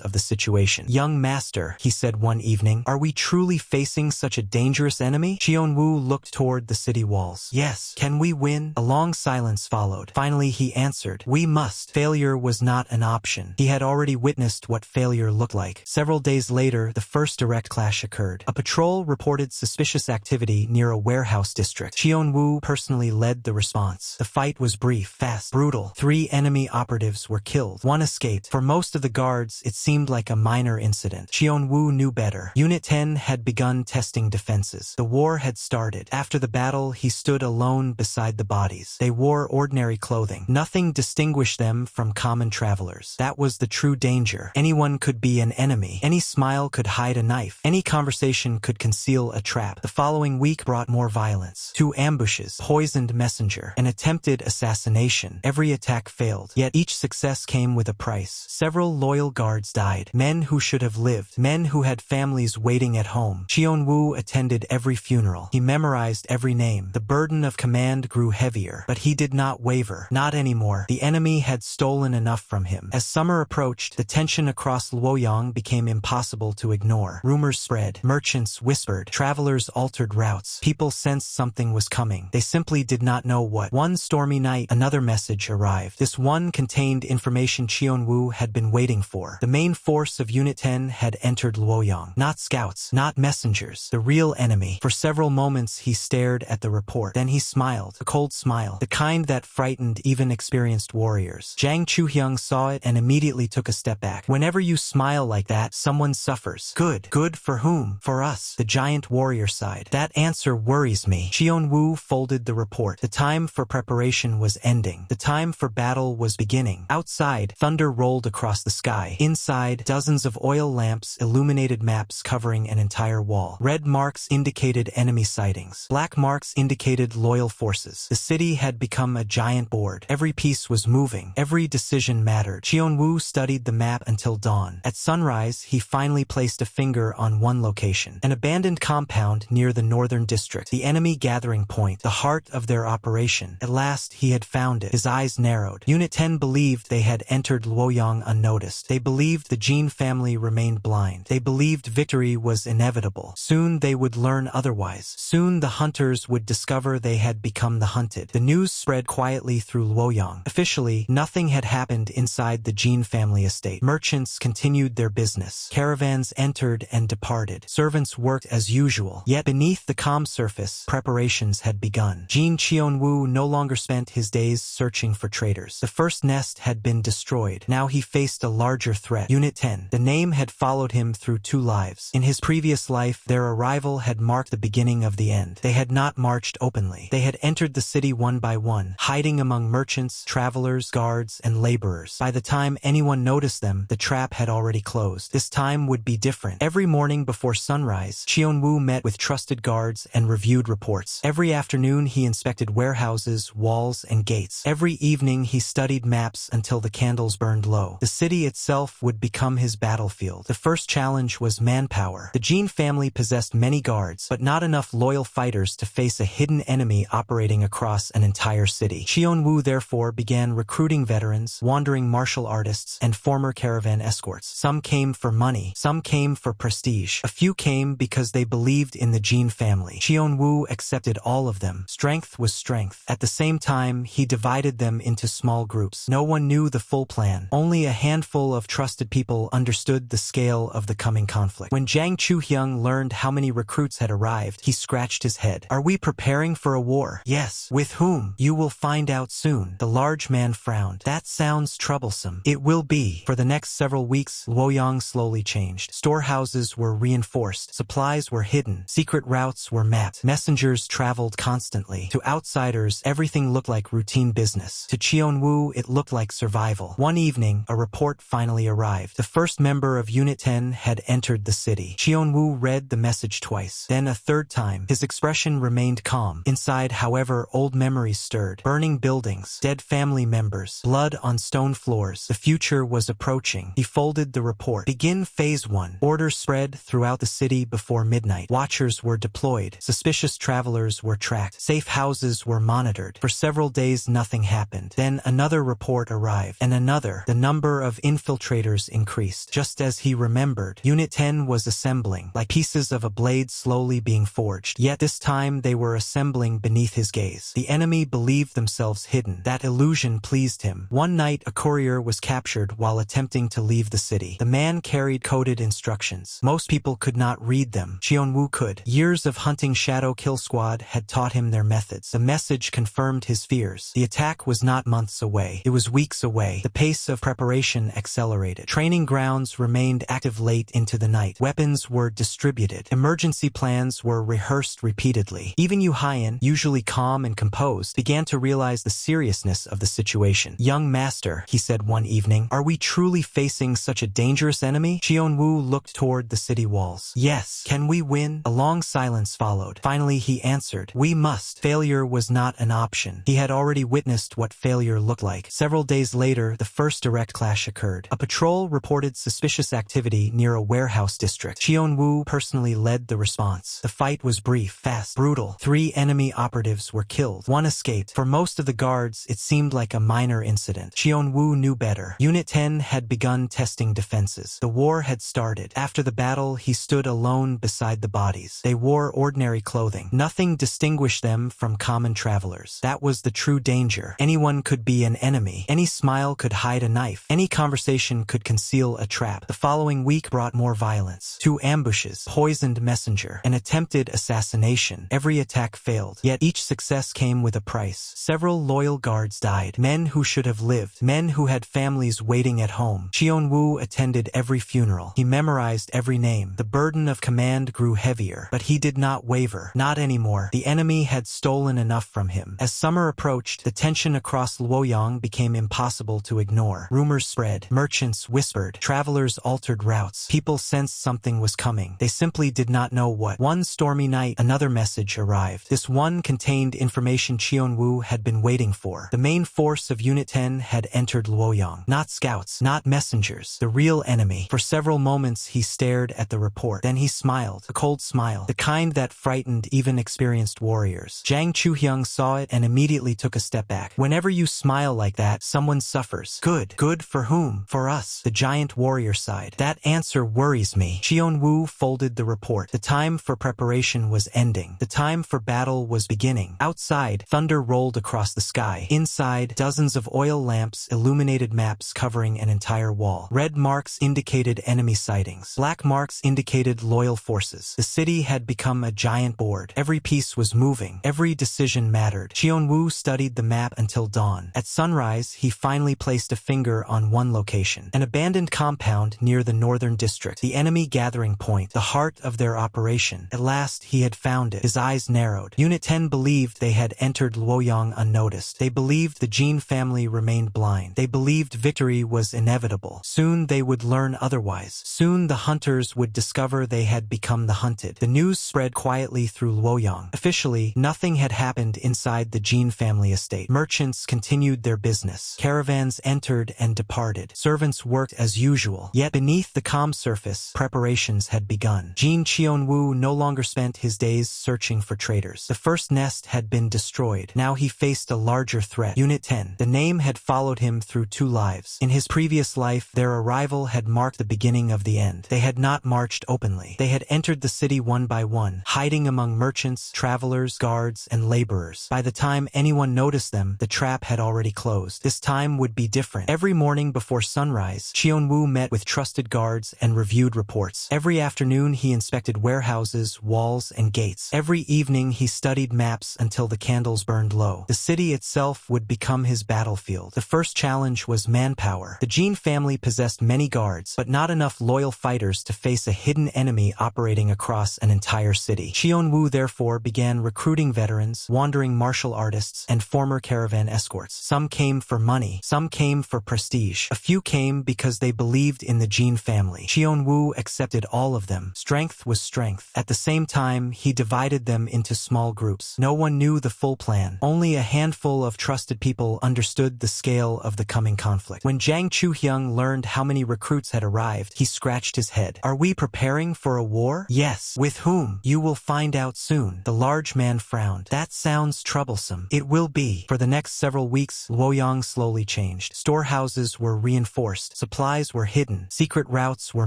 of the situation. "Young master," he said one evening, "are we truly facing such a dangerous enemy?" Wu looked toward the city walls. "Yes. Can we win?" A long silence followed. Finally he answered, "We must." Failure was not an option. He had already witnessed what failure looked like. Several days later, the first direct clash occurred. A patrol reported suspicious activity near a warehouse district. Wu personally led the response. The fight was brief, fast, brutal. 3 enemy operatives were killed. 1 escaped. For most of the guards, it seemed like a minor incident. Wu knew better. Unit 10 had begun testing defenses. The war had started. After the battle, he stood alone beside the bodies. They wore ordinary clothing. Nothing distinguished them from common travelers. That was the true danger. Anyone could be an enemy. Any smile could hide a knife. Any conversation could conceal a trap. The following week brought more violence. 2 ambushes, poisoned messenger, an attempted assassination. Every attack failed. Yet each success came with a price. Several loyal guards died. Men who should have lived. Men who had families waiting at home. Wu attended every funeral. He memorized every name. The burden of command grew heavier, but he did not waver. Not anymore. The enemy had stolen enough from him. As summer approached, the tension across Luoyang became impossible to ignore. Rumors spread. Merchants whispered. Travelers altered routes. People sensed something was coming. They simply did not know what. One stormy night, another message arrived. This one contained information Wu had been waiting for. The main force of Unit 10 had entered Luoyang. Not scouts, not messengers. The real enemy. For several moments he stared at the report. Then he smiled. A cold smile. The kind that frightened even experienced warriors. Zhang Chuhyang saw it and immediately took a step back. "Whenever you smile like that, someone suffers." "Good. Good for whom?" "For us." The giant warrior sighed. "That answer worries me." Wu folded the report. The time for preparation was ending. The time for battle was beginning. Outside, thunder rolled across the sky. Inside, dozens of oil lamps illuminated maps covering an entire wall. Red marks indicated enemy sightings. Black marks indicated loyal forces. The city had become a giant board. Every piece was moving. Every decision mattered. Wu studied the map until dawn. At sunrise, he finally placed a finger on one location. An abandoned compound near the northern district. The enemy gathering point. The heart of their operation. At last, he had found it. His eyes narrowed. Unit 10 believed they had entered Luoyang unnoticed. They believed the Jin family remained blind. They believed victory was inevitable. Soon they would learn otherwise. Soon the hunters would discover they had become the hunted. The news spread quietly through Luoyang. Officially, nothing had happened inside the Jin family estate. Merchants continued their business. Caravans entered and departed. Servants worked as usual. Yet beneath the calm surface, preparations had begun. Jin Wu no longer spent his days searching for traitors. The first nest had been destroyed. Now he faced a larger threat. Unit 10. The name had followed him through 2 lives. In his previous life, their arrival had marked the beginning of the end. They had not marched openly. They had entered the city one by one, hiding among merchants, travelers, guards, and laborers. By the time anyone noticed them, the trap had already closed. This time would be different. Every morning before sunrise, Wu met with trusted guards and reviewed reports. Every afternoon he inspected warehouses, walls, and gates. Every evening he studied maps until the candles burned low. The city itself would become his battlefield. The first challenge was manpower. The Jin family possessed many guards, but not enough loyal fighters to face a hidden enemy operating across an entire city. Wu therefore began recruiting veterans, wandering martial artists, and former caravan escorts. Some came for money. Some came for prestige. A few came because they believed in the Jin family. Wu accepted all of them. Strength was strength. At the same time, he divided them into small groups. No one knew the full plan. Only a handful of trusted people understood the scale of the coming conflict. When Zhang Chuhyang learned how many recruits had arrived, he scratched his head. "Are we preparing for a war?" "Yes." "With whom?" "You will find out soon." The large man frowned. "That sounds troublesome." "It will be." For the next several weeks, Luoyang slowly changed. Storehouses were reinforced. Supplies were hidden. Secret routes were mapped. Messengers traveled constantly. To outsiders, everything looked like routine business. To Wu, it looked like survival. One evening, a report finally arrived. The first member of Unit 10 had entered the city. Wu read the message twice, then a third time. His expression remained calm. Inside, however, old memories stirred. Burning buildings, dead family members, blood on stone floors. The future was approaching. He folded the report. Begin Phase 1. Orders spread throughout the city before midnight. Watchers were deployed. Suspicious travelers were tracked. Safe houses were were monitored. For several days nothing happened. Then another report arrived, and another. The number of infiltrators increased. Just as he remembered, Unit 10 was assembling, like pieces of a blade slowly being forged. Yet this time they were assembling beneath his gaze. The enemy believed themselves hidden. That illusion pleased him. One night a courier was captured while attempting to leave the city. The man carried coded instructions. Most people could not read them. Cheon-woo could. Years of hunting Shadow Kill Squad had taught him their methods. The message confirmed his fears. The attack was not months away. It was weeks away. The pace of preparation accelerated. Training grounds remained active late into the night. Weapons were distributed. Emergency plans were rehearsed repeatedly. Even Yu Hyan, usually calm and composed, began to realize the seriousness of the situation. "Young master," he said one evening, "are we truly facing such a dangerous enemy?" Cheon-woo looked toward the city walls. "Yes. Can we win?" A long silence followed. Finally he answered, "We must." Failure was not an option. He had already witnessed what failure looked like. Several days later, the first direct clash occurred. A patrol reported suspicious activity near a warehouse district. Cheon-woo personally led the response. The fight was brief, fast, brutal. 3 enemy operatives were killed. 1 escaped. For most of the guards, it seemed like a minor incident. Cheon-woo knew better. Unit 10 had begun testing defenses. The war had started. After the battle, he stood alone beside the bodies. They wore ordinary clothing. Nothing distinguished them from common travelers. That was the true danger. Anyone could be an enemy. Any smile could hide a knife. Any conversation could conceal a trap. The following week brought more violence. 2 ambushes, poisoned messenger, an attempted assassination. Every attack failed. Yet each success came with a price. Several loyal guards died. Men who should have lived. Men who had families waiting at home. Cheon-woo attended every funeral. He memorized every name. The burden of command grew heavier, but he did not waver. Not anymore. The enemy had stolen enough from him. As summer approached, the tension across Luoyang became impossible to ignore. Rumors spread. Merchants whispered. Travelers altered routes. People sensed something was coming. They simply did not know what. One stormy night, another message arrived. This one contained information Cheon-woo had been waiting for. The main force of Unit 10 had entered Luoyang. Not scouts, not messengers. The real enemy. For several moments he stared at the report. Then he smiled. A cold smile. The kind that frightened even experienced warriors. Jang Chu-hyung saw it and immediately took a step back. "Whenever you smile like that, someone suffers." "Good. Good for whom?" "For us." The giant warrior sighed. "That answer worries me." Cheon-woo folded the report. The time for preparation was ending. The time for battle was beginning. Outside, thunder rolled across the sky. Inside, dozens of oil lamps illuminated maps covering an entire wall. Red marks indicated enemy sightings. Black marks indicated loyal forces. The city had become a giant board. Every piece was moving. Every decision mattered. Cheon-woo studied the map until dawn. At sunrise, he finally placed a finger on one location. An abandoned compound near the northern district. The enemy gathering point. The heart of their operation. At last, he had found it. His eyes narrowed. Unit 10 believed they had entered Luoyang unnoticed. They believed the Jin family remained blind. They believed victory was inevitable. Soon they would learn otherwise. Soon the hunters would discover they had become the hunted. The news spread quietly through Luoyang. Officially, nothing had happened inside the Jin family estate. Merchants continued their business. Caravans entered and departed. Servants worked as usual. Yet beneath the calm surface, preparations had begun. Jin Cheon-woo no longer spent his days searching for traitors. The first nest had been destroyed. Now he faced a larger threat. Unit 10. The name had followed him through 2 lives. In his previous life, their arrival had marked the beginning of the end. They had not marched openly. They had entered the city one by one, hiding among merchants, travelers, guards, and laborers. By the time anyone noticed them, the trap had already closed. This time would be different. Every morning before sunrise, Cheon-woo met with trusted guards and reviewed reports. Every afternoon he inspected warehouses, walls, and gates. Every evening he studied maps until the candles burned low. The city itself would become his battlefield. The first challenge was manpower. The Jin family possessed many guards, but not enough loyal fighters to face a hidden enemy operating across an entire city. Cheon-woo therefore began recruiting veterans, wandering martial artists, and former caravan escorts. Some came for money. Some came for prestige. A few came because they believed in the Jin family. Cheon-woo accepted all of them. Strength was strength. At the same time, he divided them into small groups. No one knew the full plan. Only a handful of trusted people understood the scale of the coming conflict. When Jang Chu-hyung learned how many recruits had arrived, he scratched his head. "Are we preparing for a war?" "Yes." "With whom?" "You will find out soon." The large man frowned. "That sounds sounds troublesome. It will be. For the next several weeks, Luoyang slowly changed. Storehouses were reinforced. Supplies were hidden. Secret routes were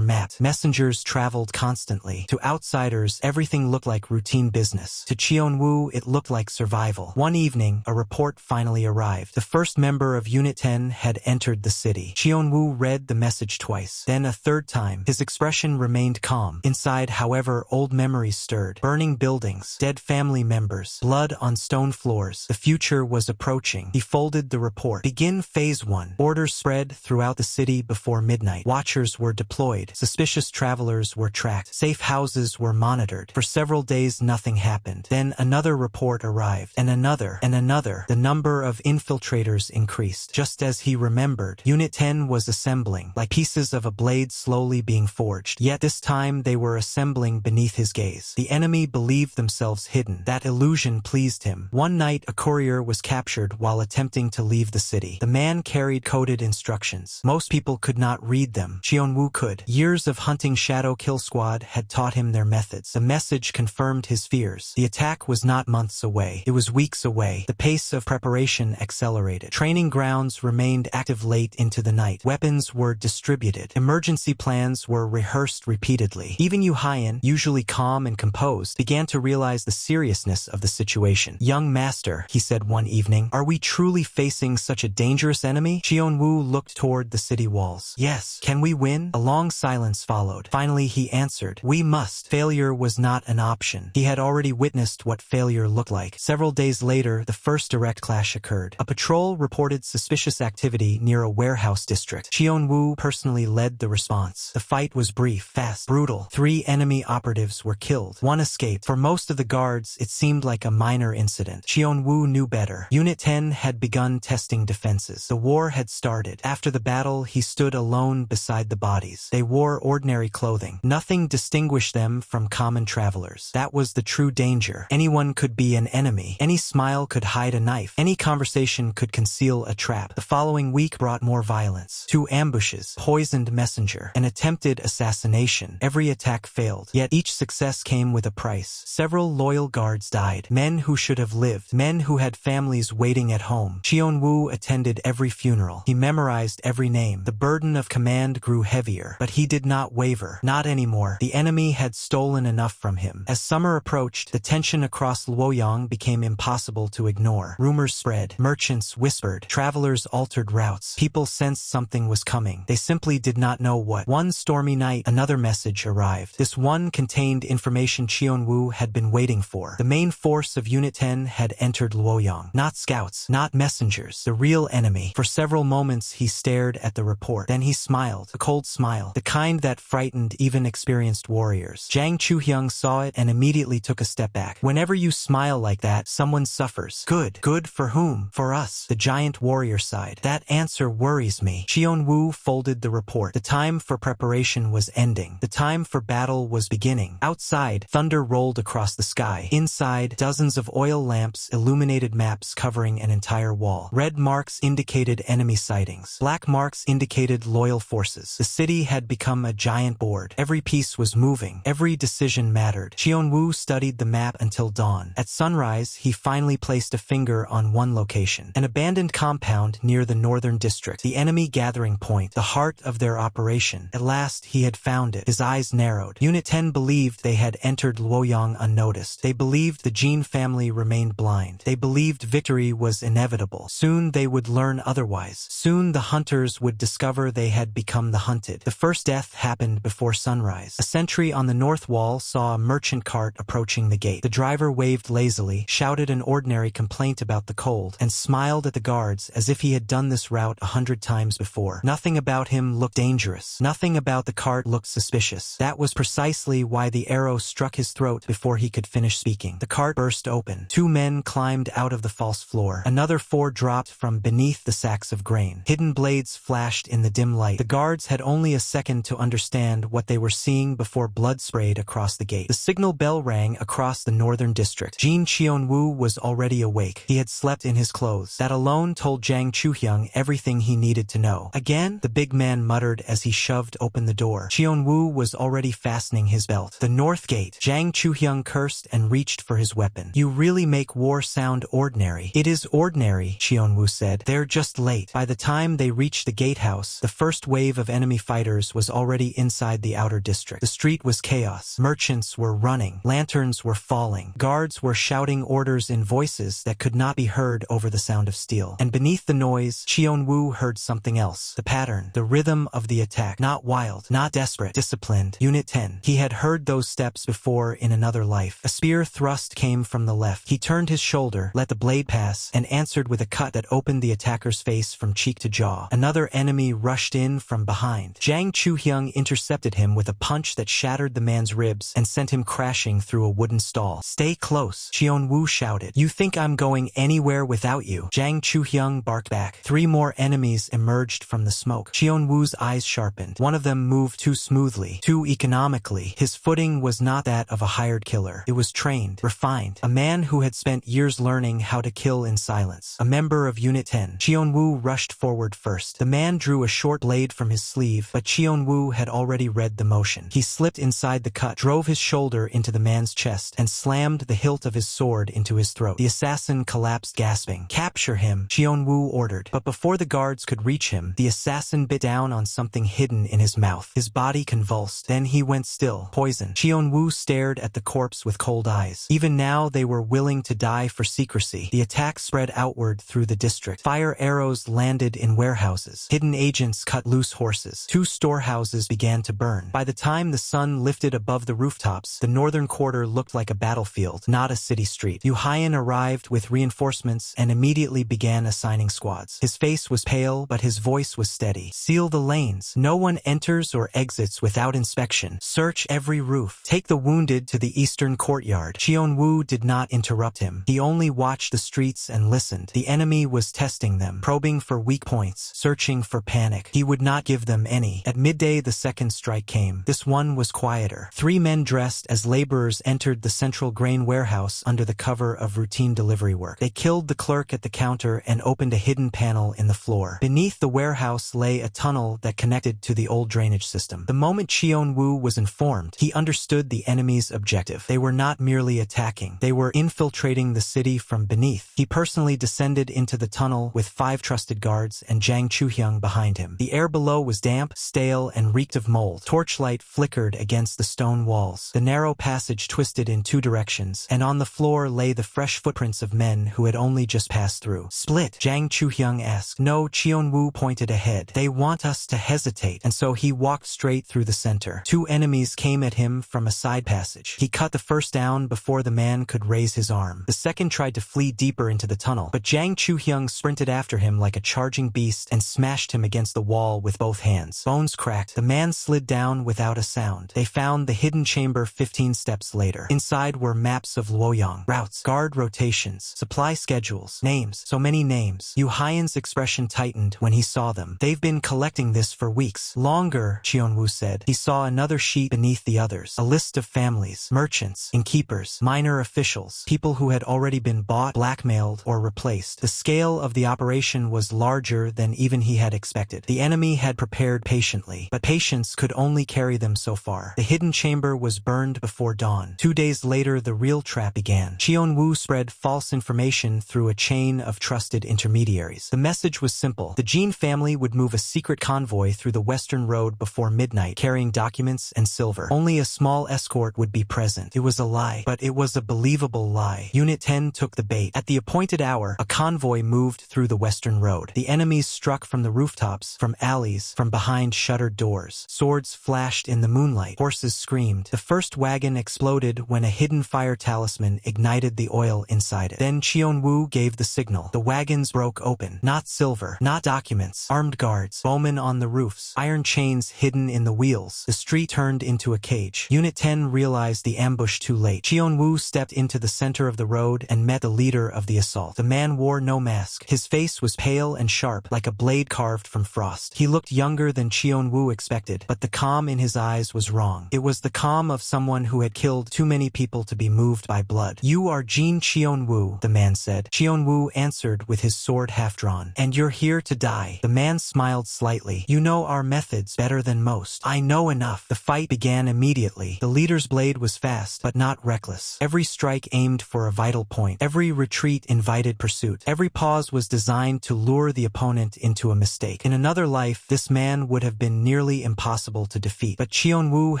mapped. Messengers traveled constantly. To outsiders, everything looked like routine business. To Cheonwoo, it looked like survival. One evening, a report finally arrived. The first member of Unit 10 had entered the city. Cheonwoo read the message twice, then a third time. His expression remained calm. Inside, however, old memories stirred. Burning buildings, dead family members, blood on stone floors. The future was approaching. He folded the report. Begin Phase 1. Orders spread throughout the city before midnight. Watchers were deployed. Suspicious travelers were tracked. Safe houses were monitored. For several days, nothing happened. Then another report arrived, and another, and another. The number of infiltrators increased. Just as he remembered, Unit 10 was assembling, like pieces of a blade slowly being forged. Yet this time they were assembling beneath his gaze. The enemy believed themselves hidden. That illusion pleased him. One night, a courier was captured while attempting to leave the city. The man carried coded instructions. Most people could not read them. Cheonwoo could. Years of hunting Shadow Kill Squad had taught him their methods. The message confirmed his fears. The attack was not months away. It was weeks away. The pace of preparation accelerated. Training grounds remained active late into the night. Weapons were distributed. Emergency plans were rehearsed repeatedly. Even Yu Haiyan, usually calm and composed, began to realize the seriousness of the situation. "Young master," he said one evening, "are we truly facing such a dangerous enemy?" Cheonwoo looked toward the city walls. "Yes. Can we win?" A long silence followed. Finally he answered, "We must." Failure was not an option. He had already witnessed what failure looked like. Several days later, the first direct clash occurred. A patrol reported suspicious activity near a warehouse district. Cheonwoo personally led the response. The fight was brief, fast, brutal. 3 enemy operatives were killed. One escaped. For most of the guards, it seemed like a minor incident. Cheonwoo knew better. Unit 10 had begun testing defenses. The war had started. After the battle, he stood alone beside the bodies. They wore ordinary clothing. Nothing distinguished them from common travelers. That was the true danger. Anyone could be an enemy. Any smile could hide a knife. Any conversation could conceal a trap. The following week brought more violence. 2 ambushes, poisoned messenger, an attempted assassination. Every attack failed. Yet each success came with a price. Several loyal guards died. Men who should have lived. Men who had families waiting at home. Cheonwoo attended every funeral. He memorized every name. The burden of command grew heavier. But he did not waver. Not anymore. The enemy had stolen enough from him. As summer approached, the tension across Luoyang became impossible to ignore. Rumors spread. Merchants whispered. Travelers altered routes. People sensed something was coming. They simply did not know what. One stormy night, another message arrived. This one contained information Cheonwoo had been waiting for. The main force of Unit 10 had entered Luoyang. Not scouts, not messengers. The real enemy. For several moments he stared at the report. Then he smiled. A cold smile. The kind that frightened even experienced warriors. Jang Chuhyung saw it and immediately took a step back. Whenever you smile like that, someone suffers. Good. Good for whom? For us. The giant warrior sighed. That answer worries me. Cheonwoo folded the report. The time for preparation was ending. The time for battle was beginning. Outside, thunder rolled across the sky. Inside, dozens of oil lamps illuminated maps covering an entire wall. Red marks indicated enemy sightings. Black marks indicated loyal forces. The city had become a giant board. Every piece was moving. Every decision mattered. Cheonwoo studied the map until dawn. At sunrise, he finally placed a finger on one location. An abandoned compound near the northern district. The enemy gathering point. The heart of their operation. At last, he had found it. His eyes narrowed. Unit 10 believed they had entered Luoyang unnoticed. They believed the Jin family remained blind. They believed victory was inevitable. Soon they would learn otherwise. Soon the hunters would discover they had become the hunted. The first death happened before sunrise. A sentry on the north wall saw a merchant cart approaching the gate. The driver waved lazily, shouted an ordinary complaint about the cold, and smiled at the guards as if he had done this route 100 times before. Nothing about him looked dangerous. Nothing about the cart looked suspicious. That was precisely why the arrow struck his throat before he could finish speaking. The cart burst open. 2 men climbed out of the false floor. Another 4 dropped from beneath the sacks of grain. Hidden blades flashed in the dim light. The guards had only a second to understand what they were seeing before blood sprayed across the gate. The signal bell rang across the northern district. Jin Cheonwoo was already awake. He had slept in his clothes. That alone told Jang Chuhyung everything he needed to know. Again, the big man muttered as he shoved open the door. Cheonwoo was already fastening his belt. The north gate. Jang Chuhyung cursed and reached for his weapon. "You really really make war sound ordinary. It is ordinary, Cheonwoo said. They're just late. By the time they reached the gatehouse, the first wave of enemy fighters was already inside the outer district. The street was chaos. Merchants were running. Lanterns were falling. Guards were shouting orders in voices that could not be heard over the sound of steel. And beneath the noise, Cheonwoo heard something else. The pattern, the rhythm of the attack. Not wild, not desperate, disciplined. Unit 10. He had heard those steps before in another life. A spear thrust came from the left. He turned his shoulder, let the blade pass, and answered with a cut that opened the attacker's face from cheek to jaw. Another enemy rushed in from behind. Jang Chu-hyung intercepted him with a punch that shattered the man's ribs and sent him crashing through a wooden stall. Stay close, Cheonwoo shouted. You think I'm going anywhere without you? Jang Chu-hyung barked back. 3 more enemies emerged from the smoke. Cheonwoo's eyes sharpened. One of them moved too smoothly, too economically. His footing was not that of a hired killer. It was trained, refined. A man who had spent years learning how to kill in silence. A member of Unit 10. Cheonwoo rushed forward first. The man drew a short blade from his sleeve, but Cheonwoo had already read the motion. He slipped inside the cut, drove his shoulder into the man's chest, and slammed the hilt of his sword into his throat. The assassin collapsed gasping. Capture him, Cheonwoo ordered. But before the guards could reach him, the assassin bit down on something hidden in his mouth. His body convulsed. Then he went still. Poison. Cheonwoo stared at the corpse with cold eyes. Even now they were willing to die for secrecy. The attack spread outward through the district. Fire arrows landed in warehouses. Hidden agents cut loose horses. 2 storehouses began to burn. By the time the sun lifted above the rooftops, the northern quarter looked like a battlefield, not a city street. Yuhayan arrived with reinforcements and immediately began assigning squads. His face was pale, but his voice was steady. Seal the lanes. No one enters or exits without inspection. Search every roof. Take the wounded to the eastern courtyard. Cheonwoo did not interrupt him. He only watched the streets and listened. The enemy was testing them, probing for weak points, searching for panic. He would not give them any. At midday, the second strike came. This one was quieter. 3 men dressed as laborers entered the central grain warehouse under the cover of routine delivery work. They killed the clerk at the counter and opened a hidden panel in the floor. Beneath the warehouse lay a tunnel that connected to the old drainage system. The moment Cheonwoo was informed, he understood the enemy's objective. They were not merely attacking. They were infiltrating the city from beneath. He personally descended into the tunnel with 5 trusted guards and Jang Chu-hyung behind him. The air below was damp, stale, and reeked of mold. Torchlight flickered against the stone walls. The narrow passage twisted in 2 directions, and on the floor lay the fresh footprints of men who had only just passed through. Split? Jang Chu-hyung asked. No, Cheonwoo pointed ahead. They want us to hesitate, and so he walked straight through the center. 2 enemies came at him from a side passage. He cut the first down before the man could raise his arm. The second tried to flee deeper into the tunnel, but Jang Chu-hyung sprinted after him like a charging beast and smashed him against the wall with both hands. Bones cracked. The man slid down without a sound. They found the hidden chamber 15 steps later. Inside were maps of Luoyang, routes, guard rotations, supply schedules, names. So many names. Yu Hyan's expression tightened when he saw them. They've been collecting this for weeks. Longer, Cheonwoo said. He saw another sheet beneath the others. A list of families, merchants, innkeepers, minor officials, people who had already been bought, blackmailed, or replaced. The scale of the operation was larger than even he had expected. The enemy had prepared patiently, but patience could only carry them so far. The hidden chamber was burned before dawn. 2 days later, the real trap began. Cheonwoo spread false information through a chain of trusted intermediaries. The message was simple. The Jin family would move a secret convoy through the western road before midnight, carrying documents and silver. Only a small escort would be present. It was a lie, but it was a believable lie. Unit 10 took the bait. At the appointed hour, a convoy moved through the western road. The enemies struck from the rooftops, from alleys, from behind shuttered doors. Swords flashed in the moonlight. Horses screamed. The first wagon exploded when a hidden fire talisman ignited the oil inside it. Then Cheonwoo gave the signal. The wagons broke open. Not silver, not documents. Armed guards, bowmen on the roofs, iron chains hidden in the wheels. The street turned into a cage. Unit 10 realized the ambush too late. Cheonwoo stepped into the center of the road and met the leader of the assault. The man wore no mask. His face was pale and sharp, like a blade carved from frost. He looked younger than Cheonwoo expected, but the calm in his eyes was wrong. It was the calm of someone who had killed too many people to be moved by blood. You are Jin Cheonwoo, the man said. Cheonwoo answered with his sword half-drawn. And you're here to die. The man smiled slightly. You know our methods better than most. I know enough. The fight began immediately. The leader's blade was fast, but not reckless. Every strike aimed for a vital point. Every retreat invited pursuit. Every pause was designed to lure the opponent into a mistake. In another life, this man would have been nearly impossible to defeat. But Cheonwoo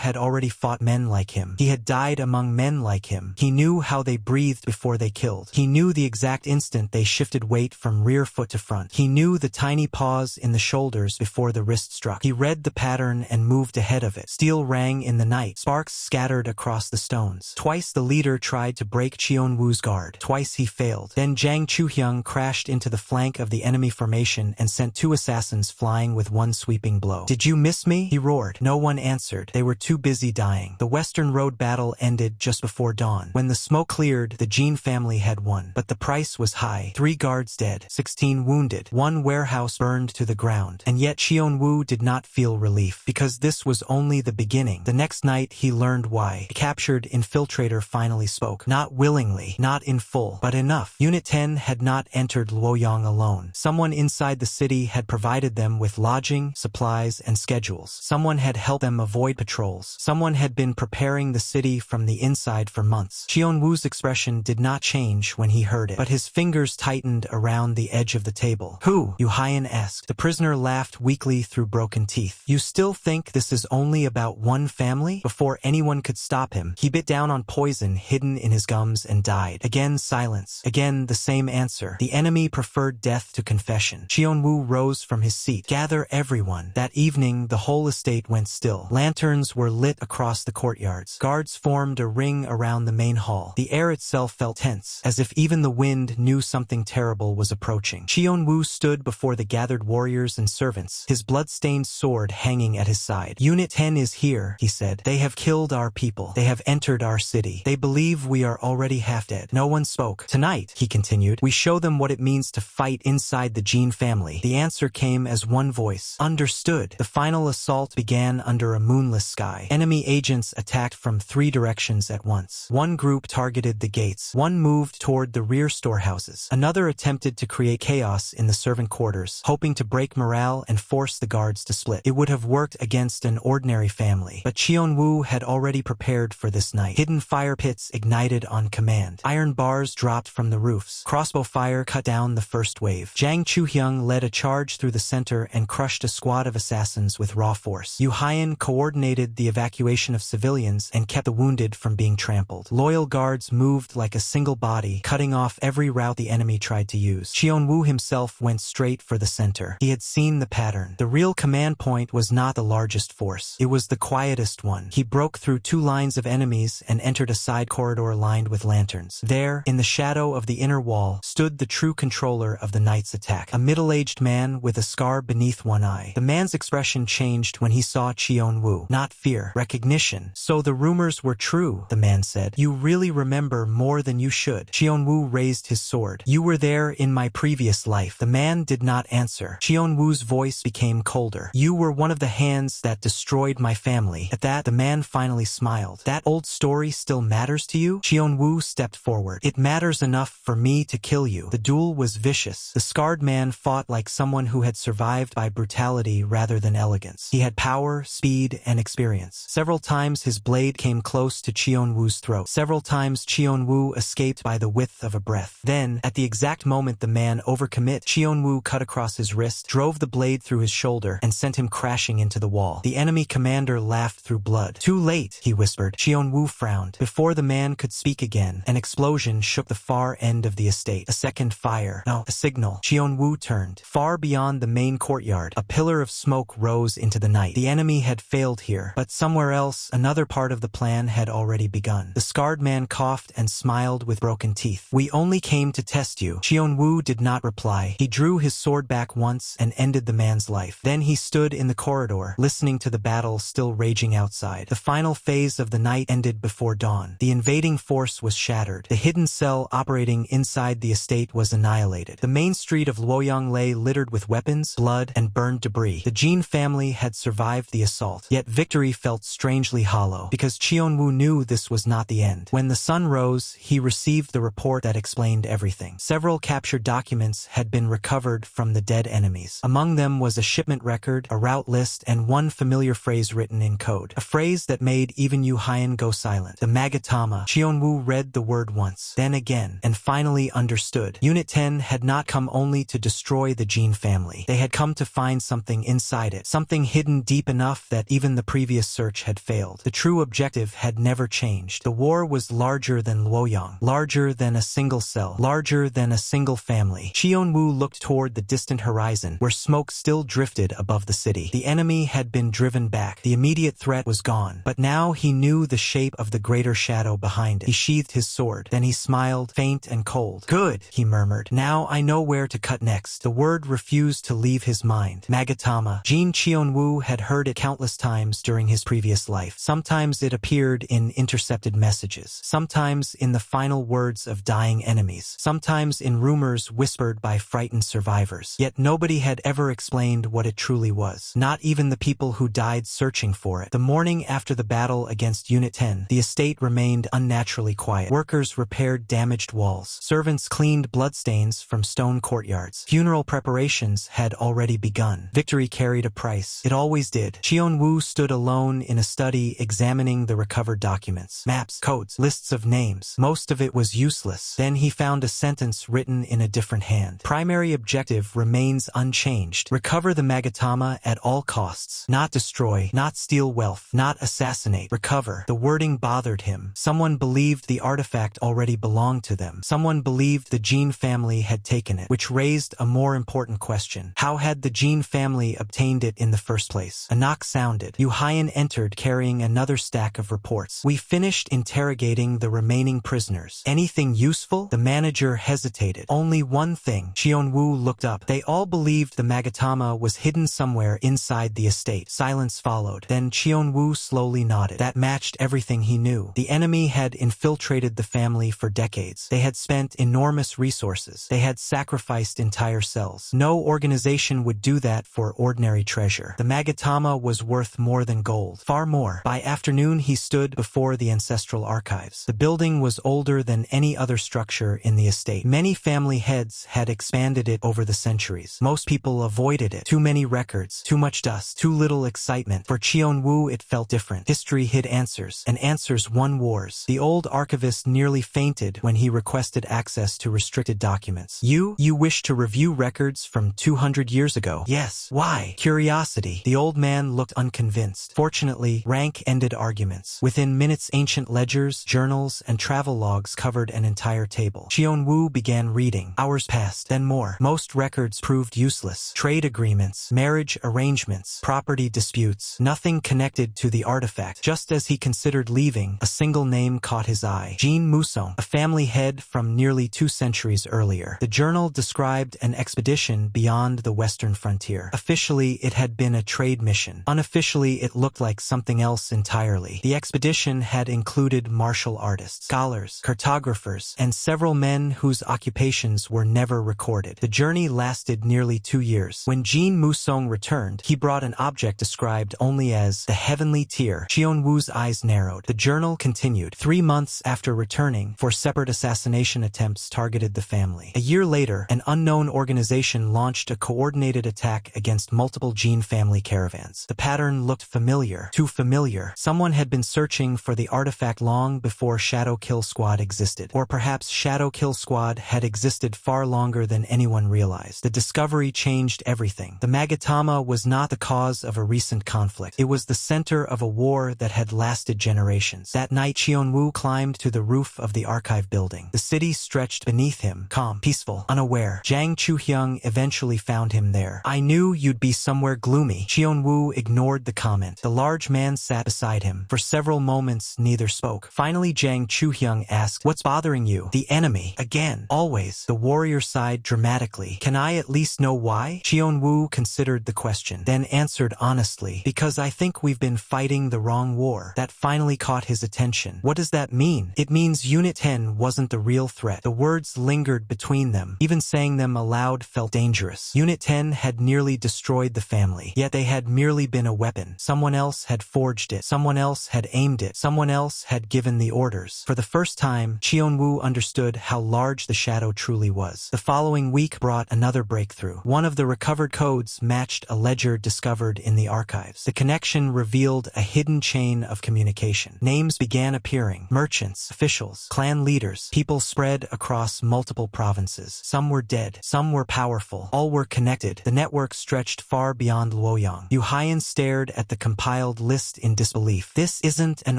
had already fought men like him. He had died among men like him. He knew how they breathed before they killed. He knew the exact instant they shifted weight from rear foot to front. He knew the tiny pause in the shoulders before the wrist struck. He read the pattern and moved ahead of it. Steel rang in the night. Sparks scattered across the stones. Twice the leader tried to break Cheonwoo's guard. Twice he failed. Then Jang Chuhyung crashed into the flank of the enemy formation and sent 2 assassins flying with one sweeping blow. "Did you miss me?" he roared. No one answered. They were too busy dying. The Western Road battle ended just before dawn. When the smoke cleared, the Jin family had won. But the price was high. 3 guards dead, 16 wounded, 1 warehouse burned to the ground. And yet Cheonwoo did not feel relief, because this was only the beginning. The next night he learned why. The captured infiltrator finally spoke. Not willingly, not in full, but enough. Unit 10 had not entered Luoyang alone. Someone inside the city had provided them with lodging, supplies, and schedules. Someone had helped them avoid patrols. Someone had been preparing the city from the inside for months. Cheonwoo's expression did not change when he heard it, but his fingers tightened around the edge of the table. "Who?" Yuhayan asked. The prisoner laughed weakly through broken teeth. "You still think this is only about one family?" Before anyone could stop him, he bit down on poison hidden in his gums and died. Again silence. Again the same answer. The enemy preferred death to confession. Cheonwoo rose from his seat. "Gather everyone." That evening, the whole estate went still. Lanterns were lit across the courtyards. Guards formed a ring around the main hall. The air itself felt tense, as if even the wind knew something terrible was approaching. Cheonwoo stood before the gathered warriors and servants, his blood-stained sword hanging at his side. "Unit 10 is here," he said. "They have killed our people. They have entered our city. They believe we are already half dead." No one spoke. "Tonight," he continued, "we show them what it means to fight inside the Jin family." The answer came as one voice. "Understood." The final assault began under a moonless sky. Enemy agents attacked from 3 directions at once. One group targeted the gates. One moved toward the rear storehouses. Another attempted to create chaos in the servant quarters, hoping to break morale and force the guards to split. It would have worked against an ordinary family, but Cheonwoo had already prepared for this night. Hidden fire pits ignited on command. Iron bars dropped from the roofs. Crossbow fire cut down the first wave. Jang Chuhyung led a charge through the center and crushed a squad of assassins with raw force. Yuhayan coordinated the evacuation of civilians and kept the wounded from being trampled. Loyal guards moved like a single body, cutting off every route the enemy tried to use. Cheonwoo himself went straight for the center. He had seen the pattern. The real command point was not the largest force. It was the quietest one. He broke through 2 lines of enemies and entered a side corridor lined with lanterns. There, in the shadow of the inner wall, stood the true controller of the night's attack, a middle-aged man with a scar beneath one eye. The man's expression changed when he saw Cheonwoo. Not fear, recognition. "So the rumors were true," the man said. "You really remember more than you should." Cheonwoo raised his sword. "You were there in my previous life." The man did not answer. Cheonwoo's voice became colder. "You were one of the hands that destroyed my family." At that, the man finally smiled. "That old story still matters to you?" Cheonwoo stepped forward. "It matters enough for me to kill you." The duel was vicious. The scarred man fought like someone who had survived by brutality rather than elegance. He had power, speed, and experience. Several times his blade came close to Cheonwoo's throat. Several times Cheonwoo escaped by the width of a breath. Then, at the exact moment the man overcommit, Cheonwoo cut across his wrist, drove the blade through his shoulder, and sent him crashing into the wall. The enemy commander laughed through blood. "Too late," he whispered. Cheonwoo frowned. Before the man could speak again, an explosion shook the far end of the estate. A second fire. No, a signal. Cheonwoo turned. Far beyond the main courtyard, a pillar of smoke rose into the night. The enemy had failed here, but somewhere else, another part of the plan had already begun. The scarred man coughed and smiled with broken teeth. "We only came to test you." Cheonwoo did not reply. He drew his sword back once and ended the man's life. Then he stood in the corridor, listening to the battle still raging outside. The final phase of the night ended before dawn. The invading force was shattered. The hidden cell operating inside the estate was annihilated. The main street of Luoyang lay littered with weapons, blood, and burned debris. The Jin family had survived the assault, yet victory felt strangely hollow, because Cheonwoo knew this was not the end. When the sun rose, he received the report that explained everything. Several captured documents had been recovered from the dead enemies. Among them was a shipment record, a route list, and one familiar phrase written in code. A phrase that made even Yuhayan go silent. The magatama. Cheonwoo read the word once, then again, and finally understood. Unit 10 had not come only to destroy the Jean family. They had come to find something inside it, something hidden deep enough that even the previous search had failed. The true objective had never changed. The war was larger than Luoyang, larger than a single cell, larger than a single family. Xiongwu looked toward the distant horizon, where smoke still drifted above the city. The enemy had been driven back. The immediate threat was gone, but now he knew the shape of the greater shadow behind it. He sheathed his sword. Then he smiled, faint and cold. "Good," he murmured. "Now I know where to cut next." The word refused to leave his mind. Magatama. Jin Qianwu had heard it countless times during his previous life. Sometimes it appeared in intercepted messages. Sometimes in the final words of dying enemies. Sometimes in rumors whispered by frightened survivors. Yet nobody had ever explained what it truly was. Not even the people who died searching for it. The morning after the battle against Unit 10, the estate remained unnaturally quiet. Workers repaired damaged walls. Servants cleaned bloodstains from stone courtyards. Funeral preparations had already begun. Victory carried a price. It always did. Qianwu stood alone in a study examining the recovered documents. Maps, codes, lists of names. Most of it was useless. Then he found a sentence written in a different hand. Primary objective remains unchanged. Recover the Magatama at all costs. Not destroy, not steal wealth, not assassinate. Recover. The wording bothered him. Someone believed the artifact already belonged to them. Someone believed the Jean family had taken it, which raised a more important question. How had the Jean family obtained it in the first place? A knock sounded. Yu Haiyan entered carrying another stack of reports. "We finished interrogating the remaining prisoners. Anything useful?" The manager hesitated. "Only one thing." Xiongwu looked up. They all believed the Magatama was hidden somewhere inside the estate. Silence followed. Then Xiongwu slowly nodded. That matched everything he knew. The enemy had infiltrated the family for decades. They had spent enormous resources. They had sacrificed entire cells. No organization would do that for ordinary treasure. The Magatama was worth more than gold. Far more. By afternoon he stood before the ancestral archives. The building was older than any other structure in the estate. Many family heads had expanded it over the centuries. Most people avoided it. Too many records, too much dust, too little excitement. For Qianwu it felt different. History hid answers, and answers won wars. The old archivist nearly fainted when he requested access to restricted documents. You wish to review records from 200 years ago?" "Yes." "Why?" "Curiosity." The old man looked unconvinced. Fortunately, rank ended arguments. Within minutes, ancient ledgers, journals, and travel logs covered an entire table. Xiongwu began reading. Hours passed, then more. Most records proved useless. Trade agreements, marriage arrangements, property disputes, nothing connected to the artifact. Just as he considered leaving, a single name caught his eye. Jin Musong, a family head from nearly 2 centuries earlier. The journal described an expedition beyond the western frontier. Officially, it had been a trade mission. Unofficially, it looked like something else entirely. The expedition had included martial artists, scholars, cartographers, and several men whose occupations were never recorded. The journey lasted nearly 2 years. When Jin Musong returned, he brought an object described only as the heavenly tear. Xiongwu's eyes narrowed. The journal continued. 3 months after returning, 4 separate assassination attempts targeted the family. A year later, an unknown organization launched a coordinated attack against multiple Jin family caravans. The pattern looked familiar. Too familiar. Someone had been searching for the artifact long before Shadow Kill Squad existed. Or perhaps Shadow Kill Squad had existed far longer than anyone realized. The discovery changed everything. The Magatama was not the cause of a recent conflict. It was the center of a war that had lasted generations. That night, Xiongwu climbed to the roof of the archive building. The city stretched beneath him, calm, peaceful, unaware. Zhang Chuhyang eventually found him there. "I knew you'd be somewhere gloomy." Xiongwu ignored the comment. The large man sat beside him. For several moments, neither spoke. Finally, Zhang Chuhyang asked, "What's bothering you?" "The enemy. Again. Always." The warrior sighed dramatically. "Can I at least know why?" Xiongwu considered the question, then answered honestly, "Because I think we've been fighting the wrong war." That finally caught his attention. "What does that mean?" "It means Unit 10 wasn't the real threat." The words lingered between them. Even saying them aloud felt dangerous. Unit 10 had nearly destroyed the family, yet they had merely been a weapon. Someone else had forged it. Someone else had aimed it. Someone else had given the orders. For the first time, Xiongwu understood how large the shadow truly was. The following week brought another breakthrough. One of the recovered codes matched a ledger discovered in the archives. The connection revealed a hidden chain of communication. Names began appearing. Merchants, officials, officials, clan leaders, people spread across multiple provinces. Some were dead, some were powerful, all were connected. The network stretched far beyond Luoyang. Yu Haiyan stared at the compiled list in disbelief. This isn't an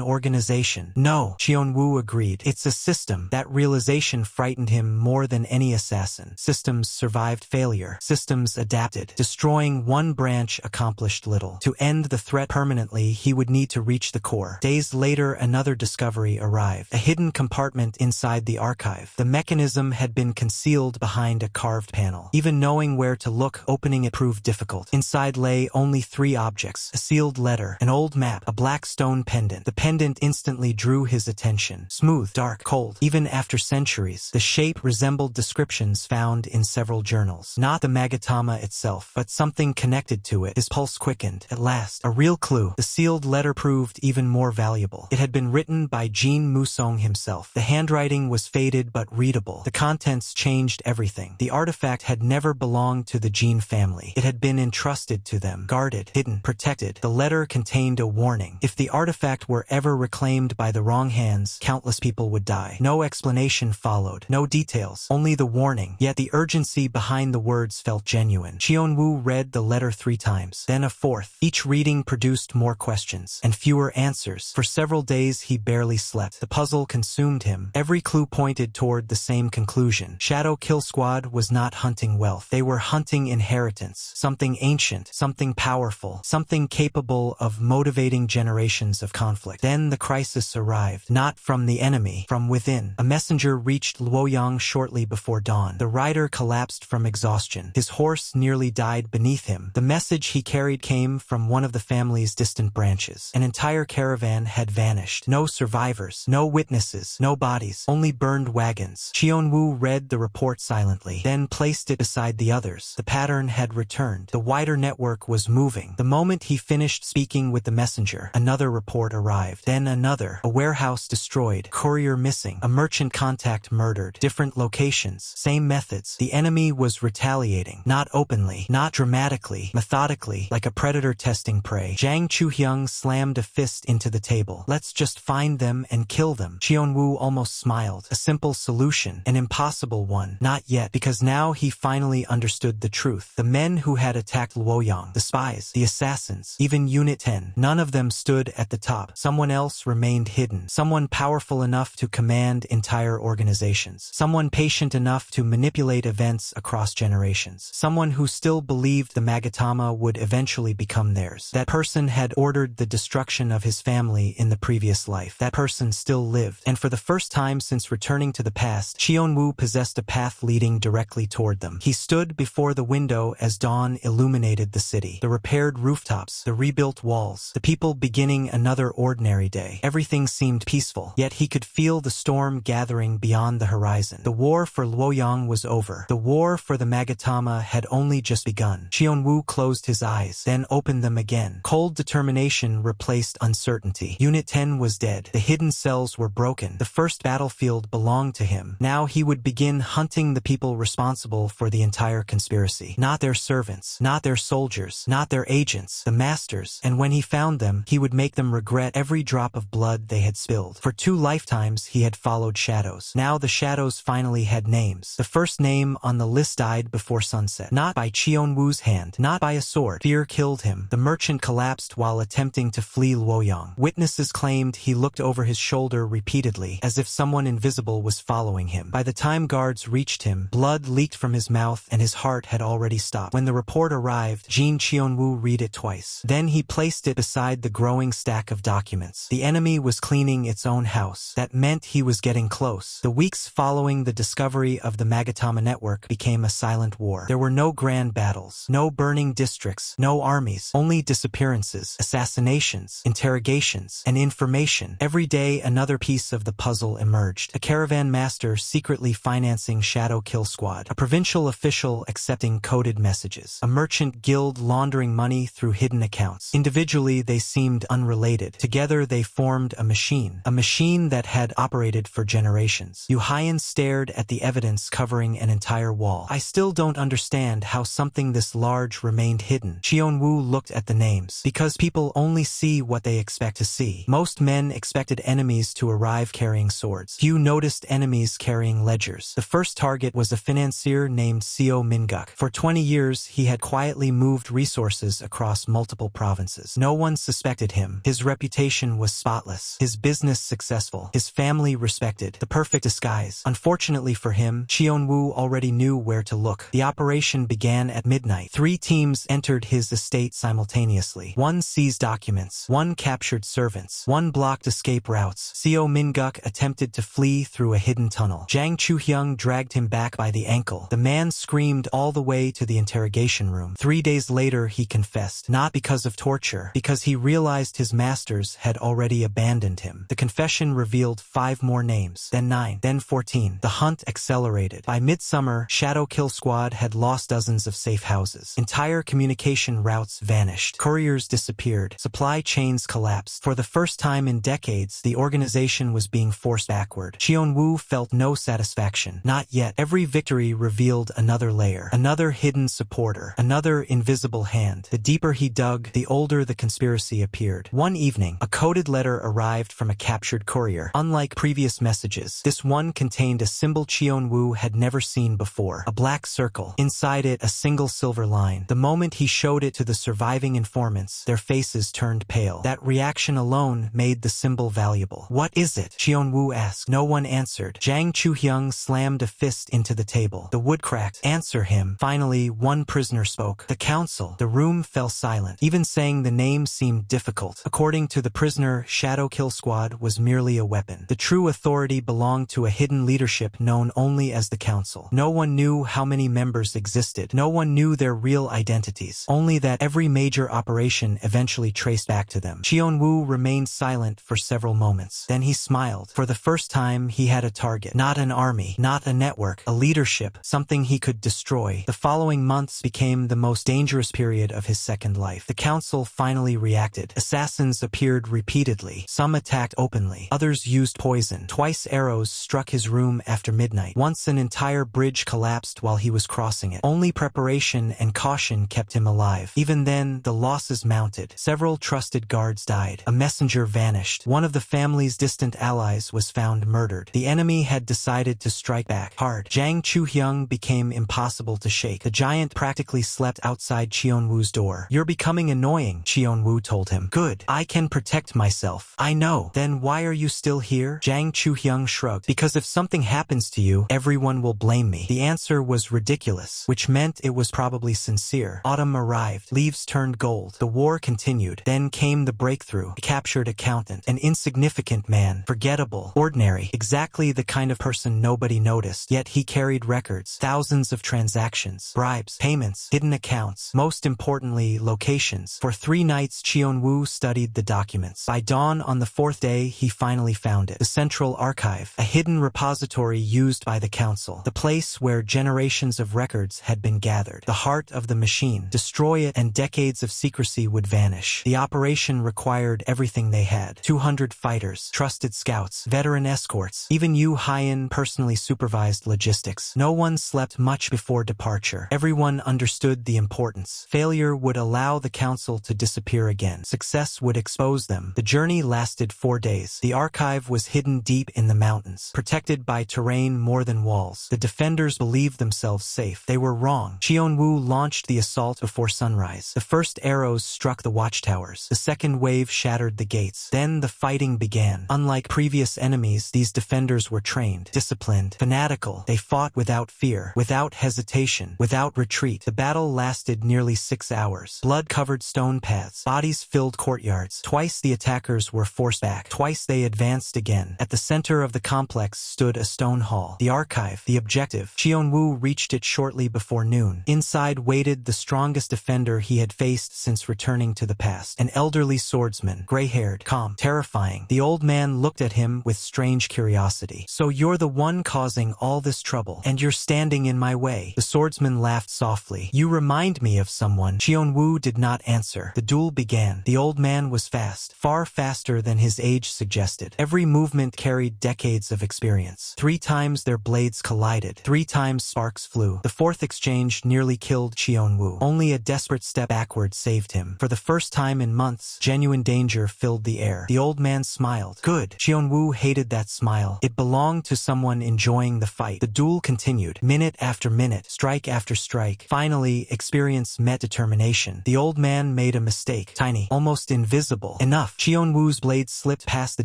organization. No, Qianwu agreed. It's a system. That realization frightened him more than any assassin. Systems survived failure. Systems adapted. Destroying one branch accomplished little. To end the threat permanently, he would need to reach the core. Days later, another discovery arrived. A hidden compartment inside the archive. The mechanism had been concealed behind a carved panel. Even knowing where to look, opening it proved difficult. Inside lay only 3 objects: a sealed letter, an old map, a black stone pendant. The pendant instantly drew his attention. Smooth, dark, cold. Even after centuries, the shape resembled descriptions found in several journals. Not the magatama itself, but something connected to it. His pulse quickened. At last, a real clue. The sealed letter proved even more valuable. It had been written by Jin Musong himself. The handwriting was faded but readable. The contents changed everything. The artifact had never belonged to the Jin family. It had been entrusted to them, guarded, hidden, protected. The letter contained a warning. If the artifact were ever reclaimed by the wrong hands, countless people would die. No explanation followed. No details. Only the warning. Yet the urgency behind the words felt genuine. Qianwu read the letter 3 times, then a 4th. Each reading produced more questions and fewer answers. For several days he barely slept. The puzzle consumed him. Every clue pointed toward the same conclusion. Shadow Kill Squad was not hunting wealth. They were hunting inheritance. Something ancient, something powerful, something capable of motivating generations of conflict. Then the crisis arrived. Not from the enemy, from within. A messenger reached Luoyang shortly before dawn. The rider collapsed from exhaustion. His horse nearly died beneath him. The message he carried came from one of the family's distant branches. An entire caravan had vanished. No survivors, no witnesses, no bodies, only burned wagons. Qianwu read the report silently, then placed it beside the others. The pattern had returned. The wider network was moving. The moment he finished speaking with the messenger, another report arrived. Then another. A warehouse destroyed. Courier missing. A merchant contact murdered. Different locations. Same methods. The enemy was retaliating. Not openly. Not dramatically. Methodically. Like a predator testing prey. Zhang Chuhyang slammed a fist into the table. Let's just find them and kill them. Qianwu almost smiled. A simple solution. An impossible one. Not yet, because now he finally understood the truth. The men who had attacked Luoyang, the spies, the assassins, even Unit 10, none of them stood at the top. Someone else remained hidden. Someone powerful enough to command entire organizations. Someone patient enough to manipulate events across generations. Someone who still believed the Magatama would eventually become theirs. That person had ordered the destruction of his family in the previous life. That person still lived. And for the first time since returning to the past, Qianwu possessed a path leading directly toward them. He stood before the window as dawn illuminated the city. The repaired rooftops, the rebuilt walls, the people beginning another ordinary day. Everything seemed peaceful, yet he could feel the storm gathering beyond the horizon. The war for Luoyang was over. The war for the Magatama had only just begun. Qianwu closed his eyes, then opened them again. Cold determination replaced uncertainty. Unit 10 was dead. The hidden cells were broken. The first battlefield belonged to him. Now he would begin hunting the people responsible for the entire conspiracy. Not their servants, not their soldiers, not their agents, the masters. And when he found them, he would make them regret every drop of blood they had spilled. For 2 lifetimes he had followed shadows. Now the shadows finally had names. The first name on the list died before sunset. Not by Qianwu's hand, not by a sword. Fear killed him. The merchant collapsed while attempting to flee Luoyang. Witnesses claimed he looked over his shoulder repeatedly, as if someone invisible was following him. By the time guards reached him, blood leaked from his mouth and his heart had already stopped. When the report arrived, Jin Qianwu read it twice. Then he placed it beside the growing stack of documents. The enemy was cleaning its own house. That meant he was getting close. The weeks following the discovery of the Magatama network became a silent war. There were no grand battles, no burning districts, no armies, only disappearances, assassinations, interrogations, and information. Every day another piece of the puzzle emerged. A caravan master secretly financing Shadow Kill Squad, a provincial official accepting coded messages, a merchant guild laundering money through hidden accounts. Individually they seemed unrelated. Together they formed a machine that had operated for generations. Yu Haiyan stared at the evidence covering an entire wall. I still don't understand how something this large remained hidden. Qianwu looked at the names. Because people only see what they expect to see. Most men expected enemies to arrive 5 carrying swords. Few noticed enemies carrying ledgers. The first target was a financier named Seo Minguk. For 20 years, he had quietly moved resources across multiple provinces. No one suspected him. His reputation was spotless. His business successful. His family respected. The perfect disguise. Unfortunately for him, Cheonwoo already knew where to look. The operation began at midnight. 3 teams entered his estate simultaneously. One seized documents. One captured servants. One blocked escape routes. Seo Minguk attempted to flee through a hidden tunnel. Jang Chu-hyung dragged him back by the ankle. The man screamed all the way to the interrogation room. 3 days later, he confessed, not because of torture, because he realized his masters had already abandoned him. The confession revealed 5 more names, then 9, then 14. The hunt accelerated. By midsummer, Shadow Kill Squad had lost dozens of safe houses. Entire communication routes vanished. Couriers disappeared. Supply chains collapsed. For the first time in decades, the organization was being forced backward. Cheonwoo felt no satisfaction. Not yet. Every victory revealed another layer, another hidden supporter, another invisible hand. The deeper he dug, the older the conspiracy appeared. One evening, a coded letter arrived from a captured courier. Unlike previous messages, this one contained a symbol Cheonwoo had never seen before, a black circle. Inside it, a single silver line. The moment he showed it to the surviving informants, their faces turned pale. That reaction alone made the symbol valuable. "What is it?" Cheonwoo asked. No one answered. Jang Chu-hyung slammed a fist into the table. The wood cracked. "Answer him." Finally, one prisoner spoke. "The council." The room fell silent. Even saying the name seemed difficult. According to the prisoner, Shadow Kill Squad was merely a weapon. The true authority belonged to a hidden leadership known only as the council. No one knew how many members existed. No one knew their real identities. Only that every major operation eventually traced back to them. Cheonwoo remained silent for several moments. Then he smiled. For the first time, he had a target. Not an army, not a network, a leadership, something he could destroy. The following months became the most dangerous period of his second life. The council finally reacted. Assassins appeared repeatedly. Some attacked openly. Others used poison. Twice arrows struck his room after midnight. Once an entire bridge collapsed while he was crossing it. Only preparation and caution kept him alive. Even then, the losses mounted. Several trusted guards died. A messenger vanished. One of the family's distant allies was found murdered. The enemy had decided to strike back hard. Jang Chu-hyung became impossible to shake. The giant practically slept outside Cheonwoo's door. "You're becoming annoying," Cheonwoo told him. "Good. I can protect myself." "I know." "Then why are you still here?" Jang Chu-hyung shrugged. "Because if something happens to you, everyone will blame me." The answer was ridiculous, which meant it was probably sincere. Autumn arrived. Leaves turned gold. The war continued. Then came the breakthrough. A captured accountant. An insignificant man. Forgettable. Ordinary. Exactly the kind of person nobody noticed. Yet he carried records. Thousands of transactions. Bribes. Payments. Hidden accounts. Most importantly, locations. For 3 nights, Cheonwoo studied the documents. By dawn on the 4th day, he finally found it. The Central Archive. A hidden repository used by the council. The place where generations of records had been gathered. The heart of the machine. Destroy it and decades of secrecy would vanish. The operation required everything they had. 200 fighters, trusted scouts, veteran escorts. Even Yu Hyan personally supervised logistics. No one slept much before departure. Everyone understood the importance. Failure would allow the council to disappear again. Success would expose them. The journey lasted 4 days. The archive was hidden deep in the mountains, protected by terrain more than walls. The defenders believed themselves safe. They were wrong. Cheonwoo launched the assault before sunrise. The first arrows struck the watchtowers. The second wave shattered the gates. Then the fighting began. Unlike previous enemies, these defenders were trained, disciplined, fanatical. They fought without fear, without hesitation, without retreat. The battle lasted nearly 6 hours. Blood-covered stone paths. Bodies filled courtyards. Twice the attackers were forced back. Twice they advanced again. At the center of the complex stood a stone hall. The archive, the objective. Cheonwoo reached it shortly before noon. Inside waited the strongest defender he had faced since returning to the past. An elderly swordsman, gray-haired, calm, terrifying. The old man looked at him with strange curiosity. "So you're the one causing all this trouble, and you're standing in my way." The swordsman laughed softly. "You remind me of someone." Cheonwoo did not answer. The duel began. The old man was fast, far faster than his age suggested. Every movement carried decades of experience. 3 times their blades collided. 3 times sparks flew. The 4th exchange nearly killed Cheonwoo. Only a desperate step backward saved him. For the first time in months, genuine danger filled the air. The old man smiled. "Good." Cheon-woo hated that smile. It belonged to someone enjoying the fight. The duel continued, minute after minute, strike after strike. Finally, experience met determination. The old man made a mistake. Tiny, almost invisible. Enough. Cheon-woo's blade slipped past the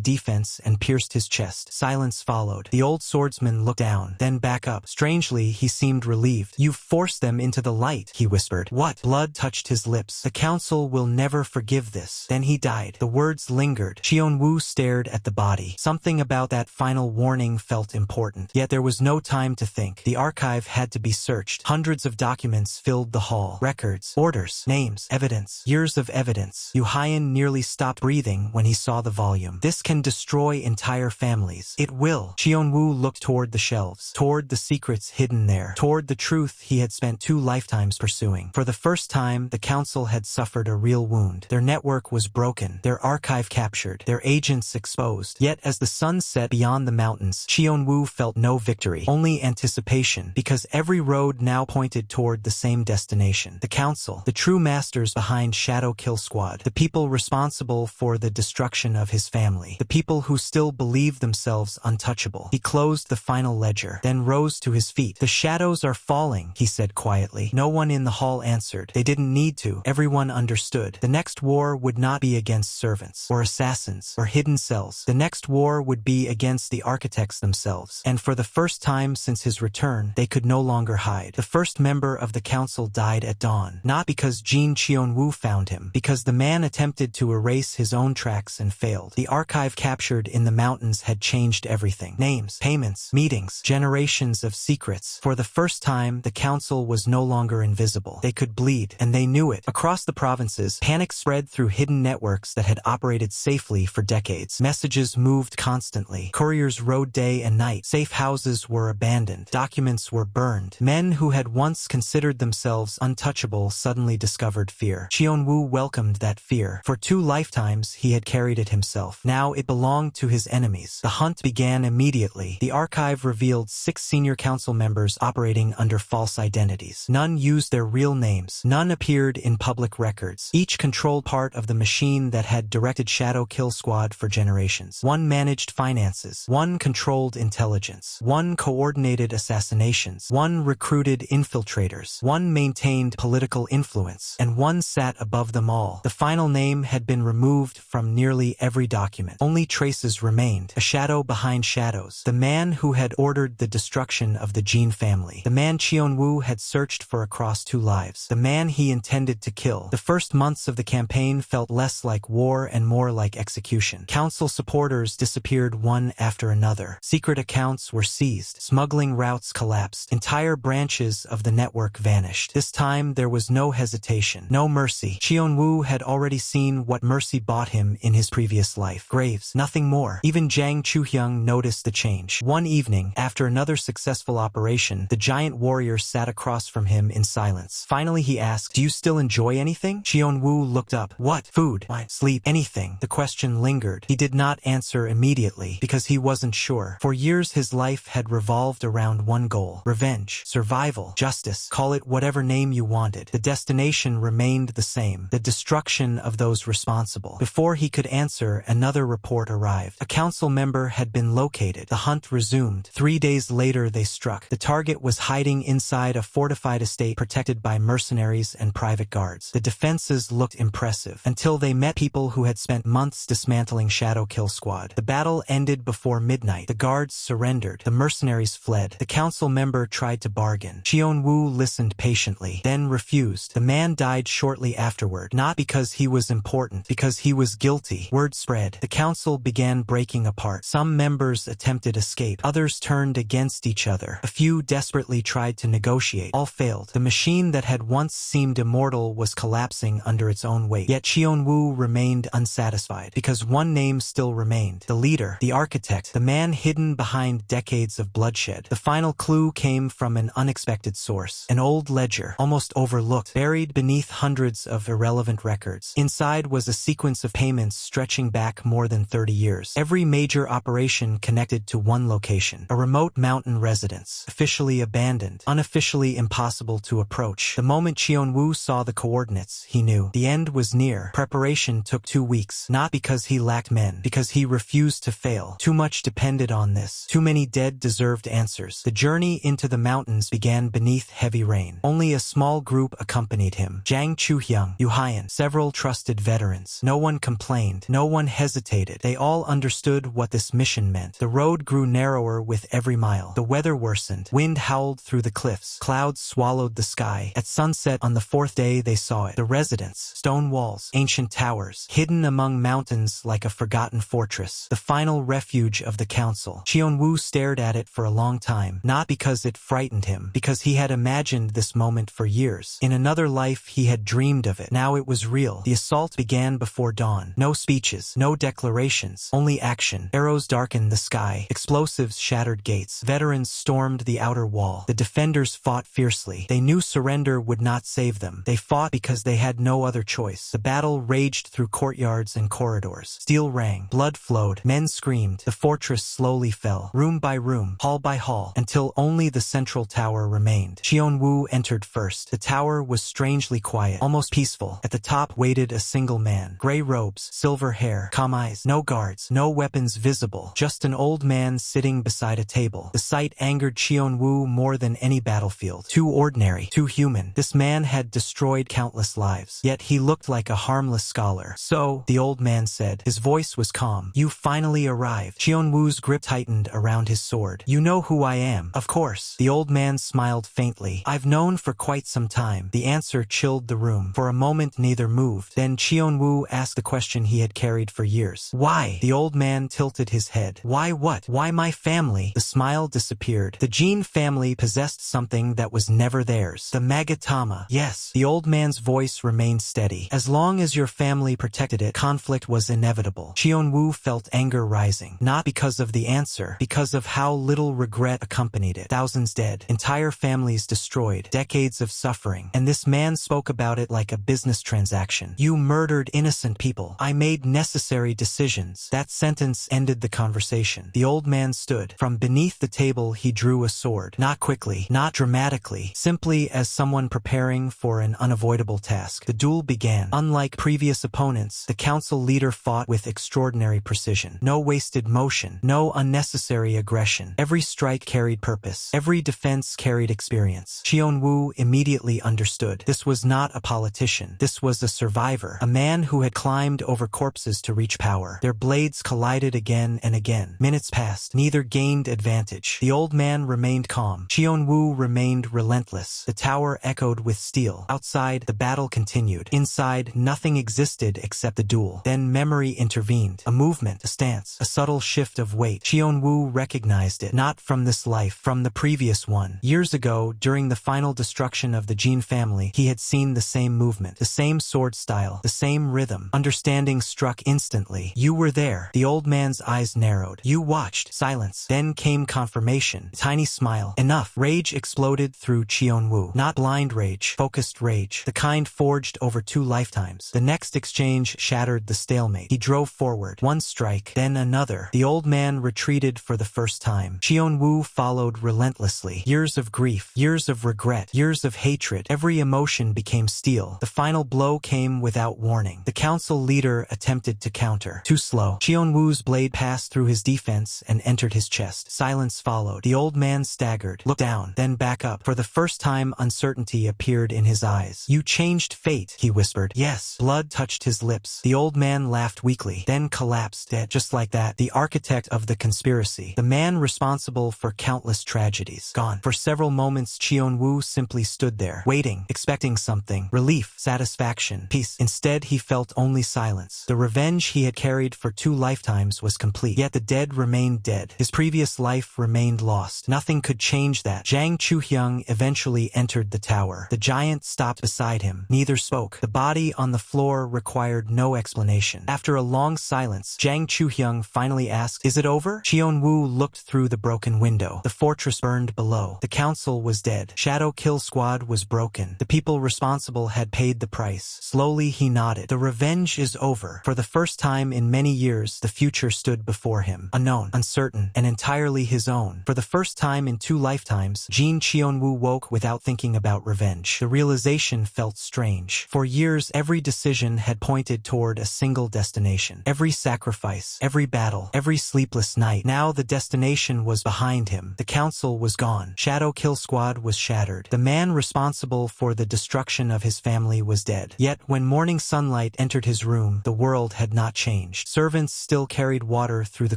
defense and pierced his chest. Silence followed. The old swordsman looked down, then back up. Strangely, he seemed relieved. "You've forced them into the light," he whispered. "What?" Blood touched his lips. "The council will never forgive this." Then he died. The words lingered. Cheon-woo stared at the body. Something about that final warning felt important. Yet there was no time to think. The archive had to be searched. Hundreds of documents filled the hall. Records, orders, names, evidence. Years of evidence. Yu Hyan nearly stopped breathing when he saw the volume. This can destroy entire families. It will. Cheon-woo looked toward the shelves, toward the secrets hidden there, toward the truth he had spent 2 lifetimes pursuing. For the first time, the council had suffered a real wound. Their network was broken, their archive captured, their agents exposed. Yet as the sun set beyond the mountains, Cheon-woo felt no victory, only anticipation, because every road now pointed toward the same destination. The council, the true masters behind Shadow Kill Squad, the people responsible for the destruction of his family, the people who still believed themselves untouchable. He closed the final ledger, then rose to his feet. "The shadows are falling," he said quietly. No one in the hall answered. They didn't need to. Everyone understood. The next war would not be against servants, or assassins, or hidden cells. The next war would be against the architects themselves. And for the first time since his return, they could no longer hide. The first member of the council died at dawn. Not because Jin Cheon-woo found him, because the man attempted to erase his own tracks and failed. The archive captured in the mountains had changed everything. Names, payments, meetings, generations of secrets. For the first time, the council was no longer invisible. They could bleed, and they knew it. Across the provinces, panic spread through hidden networks that had operated safely for decades. Messages moved constantly. Couriers rode day and night. Safe houses were abandoned. Documents were burned. Men who had once considered themselves untouchable suddenly discovered fear. Cheon-woo welcomed that fear. For 2 lifetimes, he had carried it himself. Now it belonged to his enemies. The hunt began immediately. The archive revealed 6 senior council members operating under false identities. None used their real names. None appeared in public records. Each controlled part of the machine that had directed Shadow Kill Squad for generations. One managed finances. One controlled intelligence. One coordinated assassinations. One recruited infiltrators. One maintained political influence. And one sat above them all. The final name had been removed from nearly every document. Only traces remained. A shadow behind shadows. The man who had ordered the destruction of the Jin family. The man Cheon-woo had searched for across 2 lives. The man he intended to kill. The first months of the campaign felt less like war and more like execution. Council supporters disappeared one after another. Secret accounts were seized. Smuggling routes collapsed. Entire branches of the network vanished. This time there was no hesitation, no mercy. Cheon-woo had already seen what mercy bought him in his previous life. Graves, nothing more. Even Jang Chu-hyung noticed the change. One evening, after another successful operation, the giant warrior sat across from him in silence. Finally he asked, "Do you still enjoy anything?" Cheon-woo looked up. "What? Food, wine, sleep, anything." The question lingered. He did not answer immediately, because he wasn't sure. For years his life had revolved around one goal: revenge, survival, justice. Call it whatever name you wanted. The destination remained the same: the destruction of those responsible. Before he could answer, another report arrived. A council member had been located. The hunt resumed. 3 days later they struck. The target was hiding inside a fortified estate protected by mercenaries and private guards. The defenses looked impressive, until they met people who had spent months dismantling Shadow Kill Squad. The battle ended before midnight. The guards surrendered. The mercenaries fled. The council member tried to bargain. Cheon-woo listened patiently, then refused. The man died shortly afterward, not because he was important, because he was guilty. Word spread. The council began breaking apart. Some members attempted escape. Others turned against each other. A few desperately tried to negotiate. All failed. The machine that had once seemed immortal was collapsing under its own weight. Yet Cheon-woo remained unsatisfied, because one name still remained: the leader, the architect, the man hidden behind decades of bloodshed. The final clue came from an unexpected source: an old ledger, almost overlooked, buried beneath hundreds of irrelevant records. Inside was a sequence of payments stretching back more than 30 years. Every major operation connected to one location: a remote mountain residence, officially abandoned, unofficially impossible to approach. The moment Cheon-woo saw the coordinates, he knew the end was near. Preparation took 2 weeks, not because he lacked men, because he refused to fail. Too much depended on this. Too many dead deserved answers. The journey into the mountains began beneath heavy rain. Only a small group accompanied him. Zhang Chuhyang, Yu Haiyan, several trusted veterans. No one complained. No one hesitated. They all understood what this mission meant. The road grew narrower with every mile. The weather worsened. Wind howled through the cliffs. Clouds swallowed the sky. At sunset on the fourth day they saw it. The residence, stone walls, ancient towers, hidden among mountains like a forgotten fortress. The final refuge of the council. Qianwu stared at it for a long time, not because it frightened him, because he had imagined this moment for years. In another life he had dreamed of it. Now it was real. The assault began before dawn. No speeches, no declarations, only action. Arrows darkened the sky. Explosives shattered gates. Veterans stormed the outer wall. The defenders fought fiercely. They knew surrender would not save them. They fought because they had no other choice. The battle raged through courtyards and corridors. Steel rang. Blood flowed. Men screamed. The fortress slowly fell, room by room, hall by hall, until only the central tower remained. Qianwu entered first. The tower was strangely quiet, almost peaceful. At the top waited a single man. Gray robes, silver hair, calm eyes, no guards, no weapons visible, just an old man sitting beside a table. The sight angered Qianwu more than any battlefield. Too ordinary, too human. This man had destroyed countless lives, yet he looked like a harmless scholar. So, the old man said. His voice was calm. You finally arrived. Qianwu's grip tightened around his sword. You know who I am, of course. The old man smiled faintly. I've known for quite some time. The answer chilled the room. For a moment neither moved. Then Qianwu asked the question he had carried for years. Why? The old man tilted his head. Why what? Why my family? The smile disappeared. The Jin family possessed something that was never theirs. The magatama. Yes. The old man's voice remained steady. As long as your family protected it, conflict was inevitable. Qianwu felt anger rising. Not because of the answer, because of how little regret accompanied it. Thousands dead. Entire families destroyed. Decades of suffering. And this man spoke about it like a business transaction. You murdered innocent people. I made necessary decisions. That sentence ended the conversation. The old man stood. From beneath the table he drew a sword. Not quickly, not dramatically, simply as someone preparing for an unavoidable task. The duel began. Unlike previous opponents, the council leader fought with extraordinary precision. No wasted motion, no unnecessary aggression. Every strike carried purpose. Every defense carried experience. Qianwu immediately understood. This was not a politician. This was a survivor. A man who had climbed over corpses to reach power. Their blades collided again and again. Minutes passed. Neither gained advantage. The old man remained calm. Qianwu remained relentless. The tower echoed with steel. Outside, the battle continued. Inside, nothing existed except the duel. Then memory intervened. A movement, a stance, a subtle shift of weight. Qianwu recognized it. Not from this life, from the previous one. Years ago, during the final destruction of the Jin family, he had seen the same movement, the same sword style, the same rhythm. Understanding struck instantly. You were there. The old man's eyes narrowed. You watched. Silence. Then came confirmation. A tiny smile. Enough. Rage exploded through Qianwu. Not blind rage, focused rage. The kind forged over 2 lifetimes. The next exchange shattered the stalemate. He drove forward. One strike, then another. The old man retreated for the first time. Qianwu followed relentlessly. Years of grief, years of regret, years of hatred. Every emotion became steel. The final blow came without warning. The council leader attempted to counter. Too slow. Qianwu's blade passed through his defense and entered his chest. Silence followed. The old man staggered, looked down, then back up. For the first time, uncertainty appeared in his eyes. You changed fate, he whispered. Yes. Blood touched his lips. The old man laughed weakly, then collapsed dead. Just like that, the architect of the conspiracy, the man responsible for countless tragedies, gone. For several moments, Qianwu simply stood there, waiting, expecting something. Relief, satisfaction, peace. Instead, he felt only silence. The revenge he had carried for 2 lifetimes was complete. Yet the dead remained dead. His previous life remained lost. Nothing could change that. Zhang Chuhyang eventually entered the tower. The giant stopped beside him. Neither spoke. The body on the floor required no explanation. After a long silence, Zhang Chuhyang finally asked, "Is it over?" Qianwu looked through the broken window. The fortress burned below. The council was dead. Shadow Kill Squad was broken. The people responsible had paid the price. Slowly he nodded. The revenge is over. For the first time in many years, the future stood before him. Unknown, uncertain, and entirely his own. For the first time in 2 lifetimes, Jin Qianwu woke without thinking about revenge. The realization felt strange. For years, every decision had pointed toward a single destination. Every sacrifice sacrifice, every battle, every sleepless night. Now the destination was behind him. The council was gone. Shadow Kill Squad was shattered. The man responsible for the destruction of his family was dead. Yet when morning sunlight entered his room, the world had not changed. Servants still carried water through the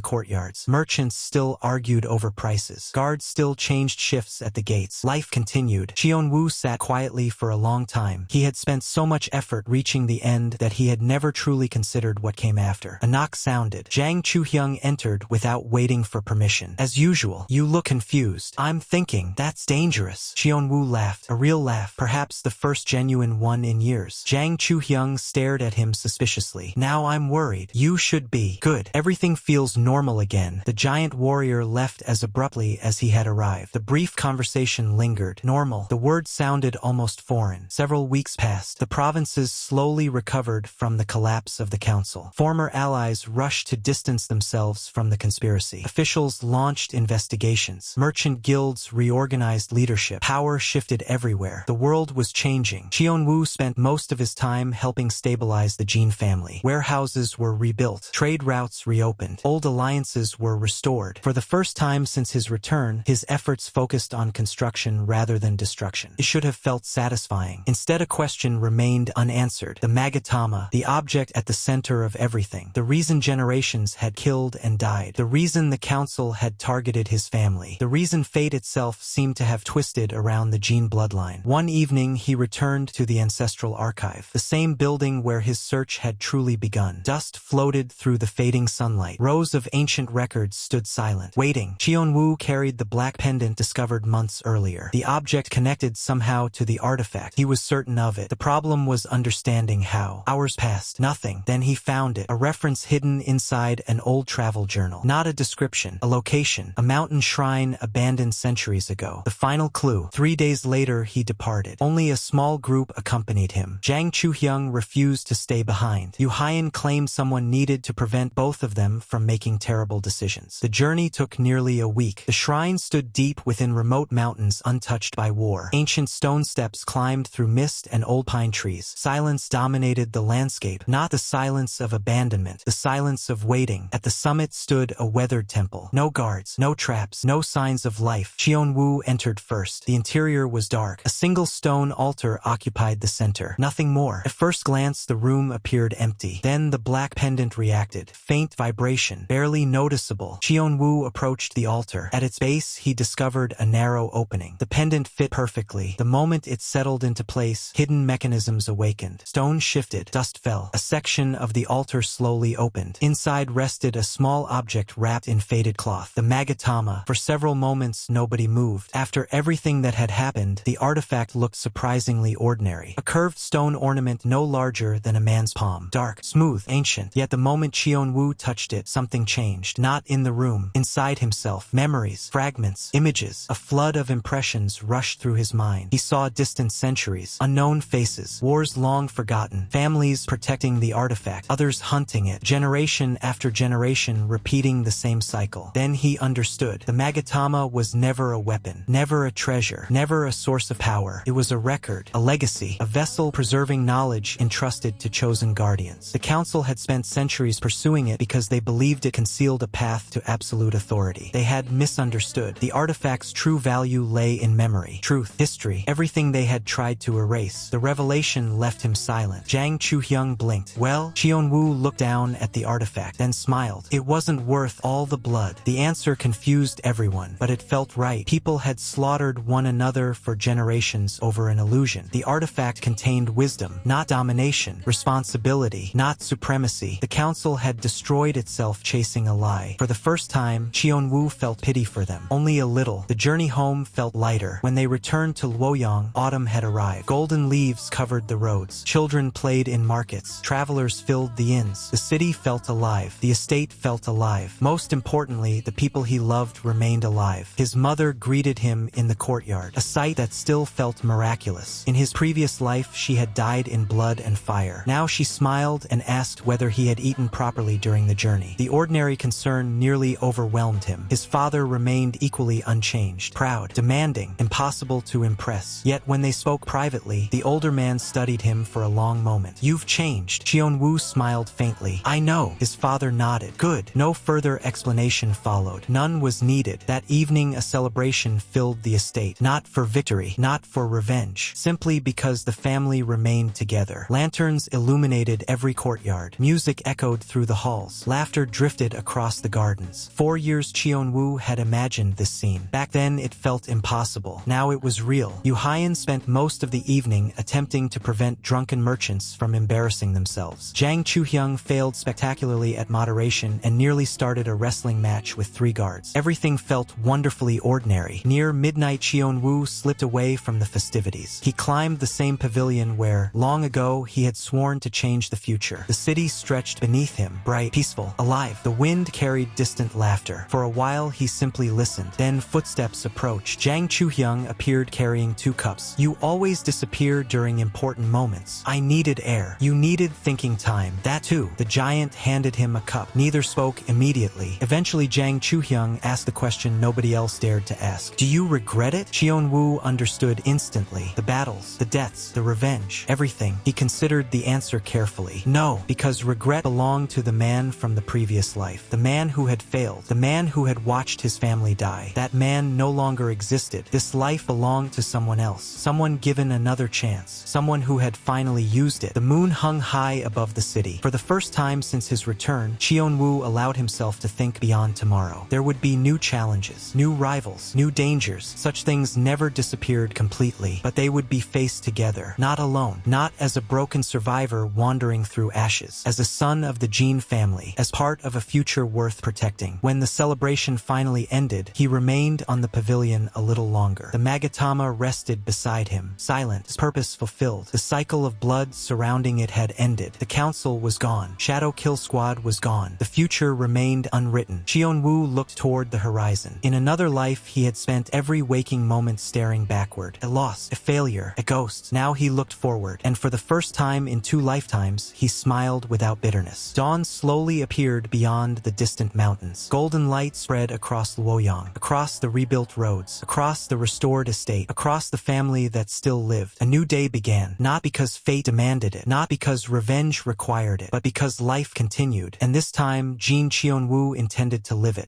courtyards. Merchants still argued over prices. Guards still changed shifts at the gates. Life continued. Cheon-woo sat quietly for a long time. He had spent so much effort reaching the end that he had never truly considered what came after. A knock sounded. Jang Chu-hyung entered without waiting for permission. As usual, you look confused. I'm thinking, that's dangerous. Cheon-woo laughed. A real laugh, perhaps the first genuine one in years. Jang Chu-hyung stared at him suspiciously. Now I'm worried. You should be. Good. Everything feels normal again. The giant warrior left as abruptly as he had arrived. The brief conversation lingered. Normal. The word sounded almost foreign. Several weeks passed. The provinces slowly recovered from the collapse of the council. Former allies rushed to distance themselves from the conspiracy. Officials launched investigations. Merchant guilds reorganized leadership. Power shifted everywhere. The world was changing. Cheon-woo spent most of his time helping stabilize the Jin family. Warehouses were rebuilt. Trade routes reopened. Old alliances were restored. For the first time since his return, his efforts focused on construction rather than destruction. It should have felt satisfying. Instead, a question remained unanswered. The magatama, the object at the center of everything. The reason generations had killed and died. The reason the council had targeted his family. The reason fate itself seemed to have twisted around the Jin bloodline. One evening, he returned to the ancestral archive, the same building where his search had truly begun. Dust floated through the fading sunlight. Rows of ancient records stood silent, waiting. Cheon-woo carried the black pendant discovered months earlier. The object connected somehow to the artifact. He was certain of it. The problem was understanding how. Hours passed. Nothing. Then he found it. A reference hidden inside an old travel journal. Not a description. A location. A mountain shrine abandoned centuries ago. The final clue. 3 days later, he departed. Only a small group accompanied him. Jang Chu-hyung refused to stay behind. Yu Hyan claimed someone needed to prevent both of them from making terrible decisions. The journey took nearly a week. The shrine stood deep within remote mountains untouched by war. Ancient stone steps climbed through mist and old pine trees. Silence dominated the landscape, not the silence of abandonment, the silence of waiting. At the summit stood a weathered temple. No guards, no traps, no signs of life. Cheon-woo entered first. The interior was dark. A single stone altar occupied the center. Nothing more. At first glance, the room appeared empty. Then the black pendant reacted. Faint vibration, barely noticeable. Cheon-woo approached the altar. At its base, he discovered a narrow opening. The pendant fit perfectly. The moment it settled into place, hidden mechanisms awakened. Stone shifted. Dust fell. A section of the altar slowly opened. Inside rested a small object wrapped in faded cloth. The magatama. For several moments, nobody moved. After everything that had happened, the artifact looked surprisingly ordinary. A curved stone ornament no larger than a man's palm. Dark, smooth, ancient. Yet the moment Cheon-woo touched it, something changed. Not in the room. Inside himself. Memories, fragments, images. A flood of impressions rushed through his mind. He saw distant centuries, unknown faces, wars long forgotten, families protecting the artifact, others hunting it, generation after generation repeating the same cycle. Then he understood. The magatama was never a weapon, never a treasure, never a source of power. It was a record, a legacy, a vessel preserving knowledge entrusted to chosen guardians. The council had spent centuries pursuing it because they believed it concealed a path to absolute authority. They had misunderstood. The artifact's true value lay in memory, truth, history, everything they had tried to erase. The revelation left him silent. Jang Chu-hyung blinked. Well, Cheon-woo looked down at the artifact, then smiled. It wasn't worth all the blood. The answer confused everyone, but it felt right. People had slaughtered one another for generations over an illusion. The artifact contained wisdom, not domination, responsibility, not supremacy. The council had destroyed itself chasing a lie. For the first time, Cheon-woo felt pity for them. Only a little. The journey home felt lighter. When they returned to Luoyang, autumn had arrived. Golden leaves covered the roads. Children played in markets. Travelers filled the inns. The city felt alive. The estate felt alive. Most importantly, the people he loved remained alive. His mother greeted him in the courtyard, a sight that still felt miraculous. In his previous life, she had died in blood and fire. Now she smiled and asked whether he had eaten properly during the journey. The ordinary concern nearly overwhelmed him. His father remained equally unchanged, proud, demanding, impossible to impress. Yet when they spoke privately, the older man studied him for a long moment. You've changed. Cheon-woo smiled faintly. I know. His father nodded. Good. No further explanation followed. None was needed. That evening a celebration filled the estate. Not for victory, not for revenge, simply because the family remained together. Lanterns illuminated every courtyard. Music echoed through the halls. Laughter drifted across the gardens. 4 years Cheon-woo had imagined this scene. Back then it felt impossible. Now it was real. Yu Hyan spent most of the evening attempting to prevent drunken merchants from embarrassing themselves. Jang Choo-hyung failed spectacularly at moderation and nearly started a wrestling match with 3 guards. Everything felt wonderfully ordinary. Near midnight Cheon-woo slipped away from the festivities. He climbed the same pavilion where, long ago, he had sworn to change the future. The city stretched beneath him, bright, peaceful, alive. The wind carried distant laughter. For a while he simply listened. Then footsteps approached. Jang Choo-hyung appeared carrying 2 cups. You always disappear during important moments. I needed air. You needed thinking time. That too. The giant handed him a cup. Neither spoke immediately. Eventually Jang Choo-hyung asked the question nobody else dared to ask. Do you regret it? Cheon-woo understood instantly. The battles, the deaths, the revenge, everything. He considered the answer carefully. No, because regret belonged to the man from the previous life. The man who had failed. The man who had watched his family die. That man no longer existed. This life belonged to someone else. Someone given another chance. Someone who had finally used it. The moon hung high above the city. For the first time since his return, Cheon-woo allowed himself to think beyond tomorrow. There would be new challenges, new rivals, new dangers. Such things never disappeared completely, but they would be faced together. Not alone. Not as a broken survivor wandering through ashes. As a son of the Jean family. As part of a future worth protecting. When the celebration finally ended, he remained on the pavilion a little longer. The magatama rested beside him, silent, his purpose fulfilled. The cycle of blood surrounding it had ended. The council was gone. Shadow Kill Squad was gone. The future remained unwritten. Cheon-woo looked toward the horizon. In another life, he had spent every waking moment staring backward. A loss, a failure, a ghost. Now he looked forward, and for the first time in 2 lifetimes, he smiled without bitterness. Dawn slowly appeared beyond the distant mountains. Golden light spread across Luoyang, across the rebuilt roads, across the restored estate, across the family that still lived. A new day began, not because fate demanded it, not because revenge required it, but because life continued, and this time Jean Cheon-woo intended to live it.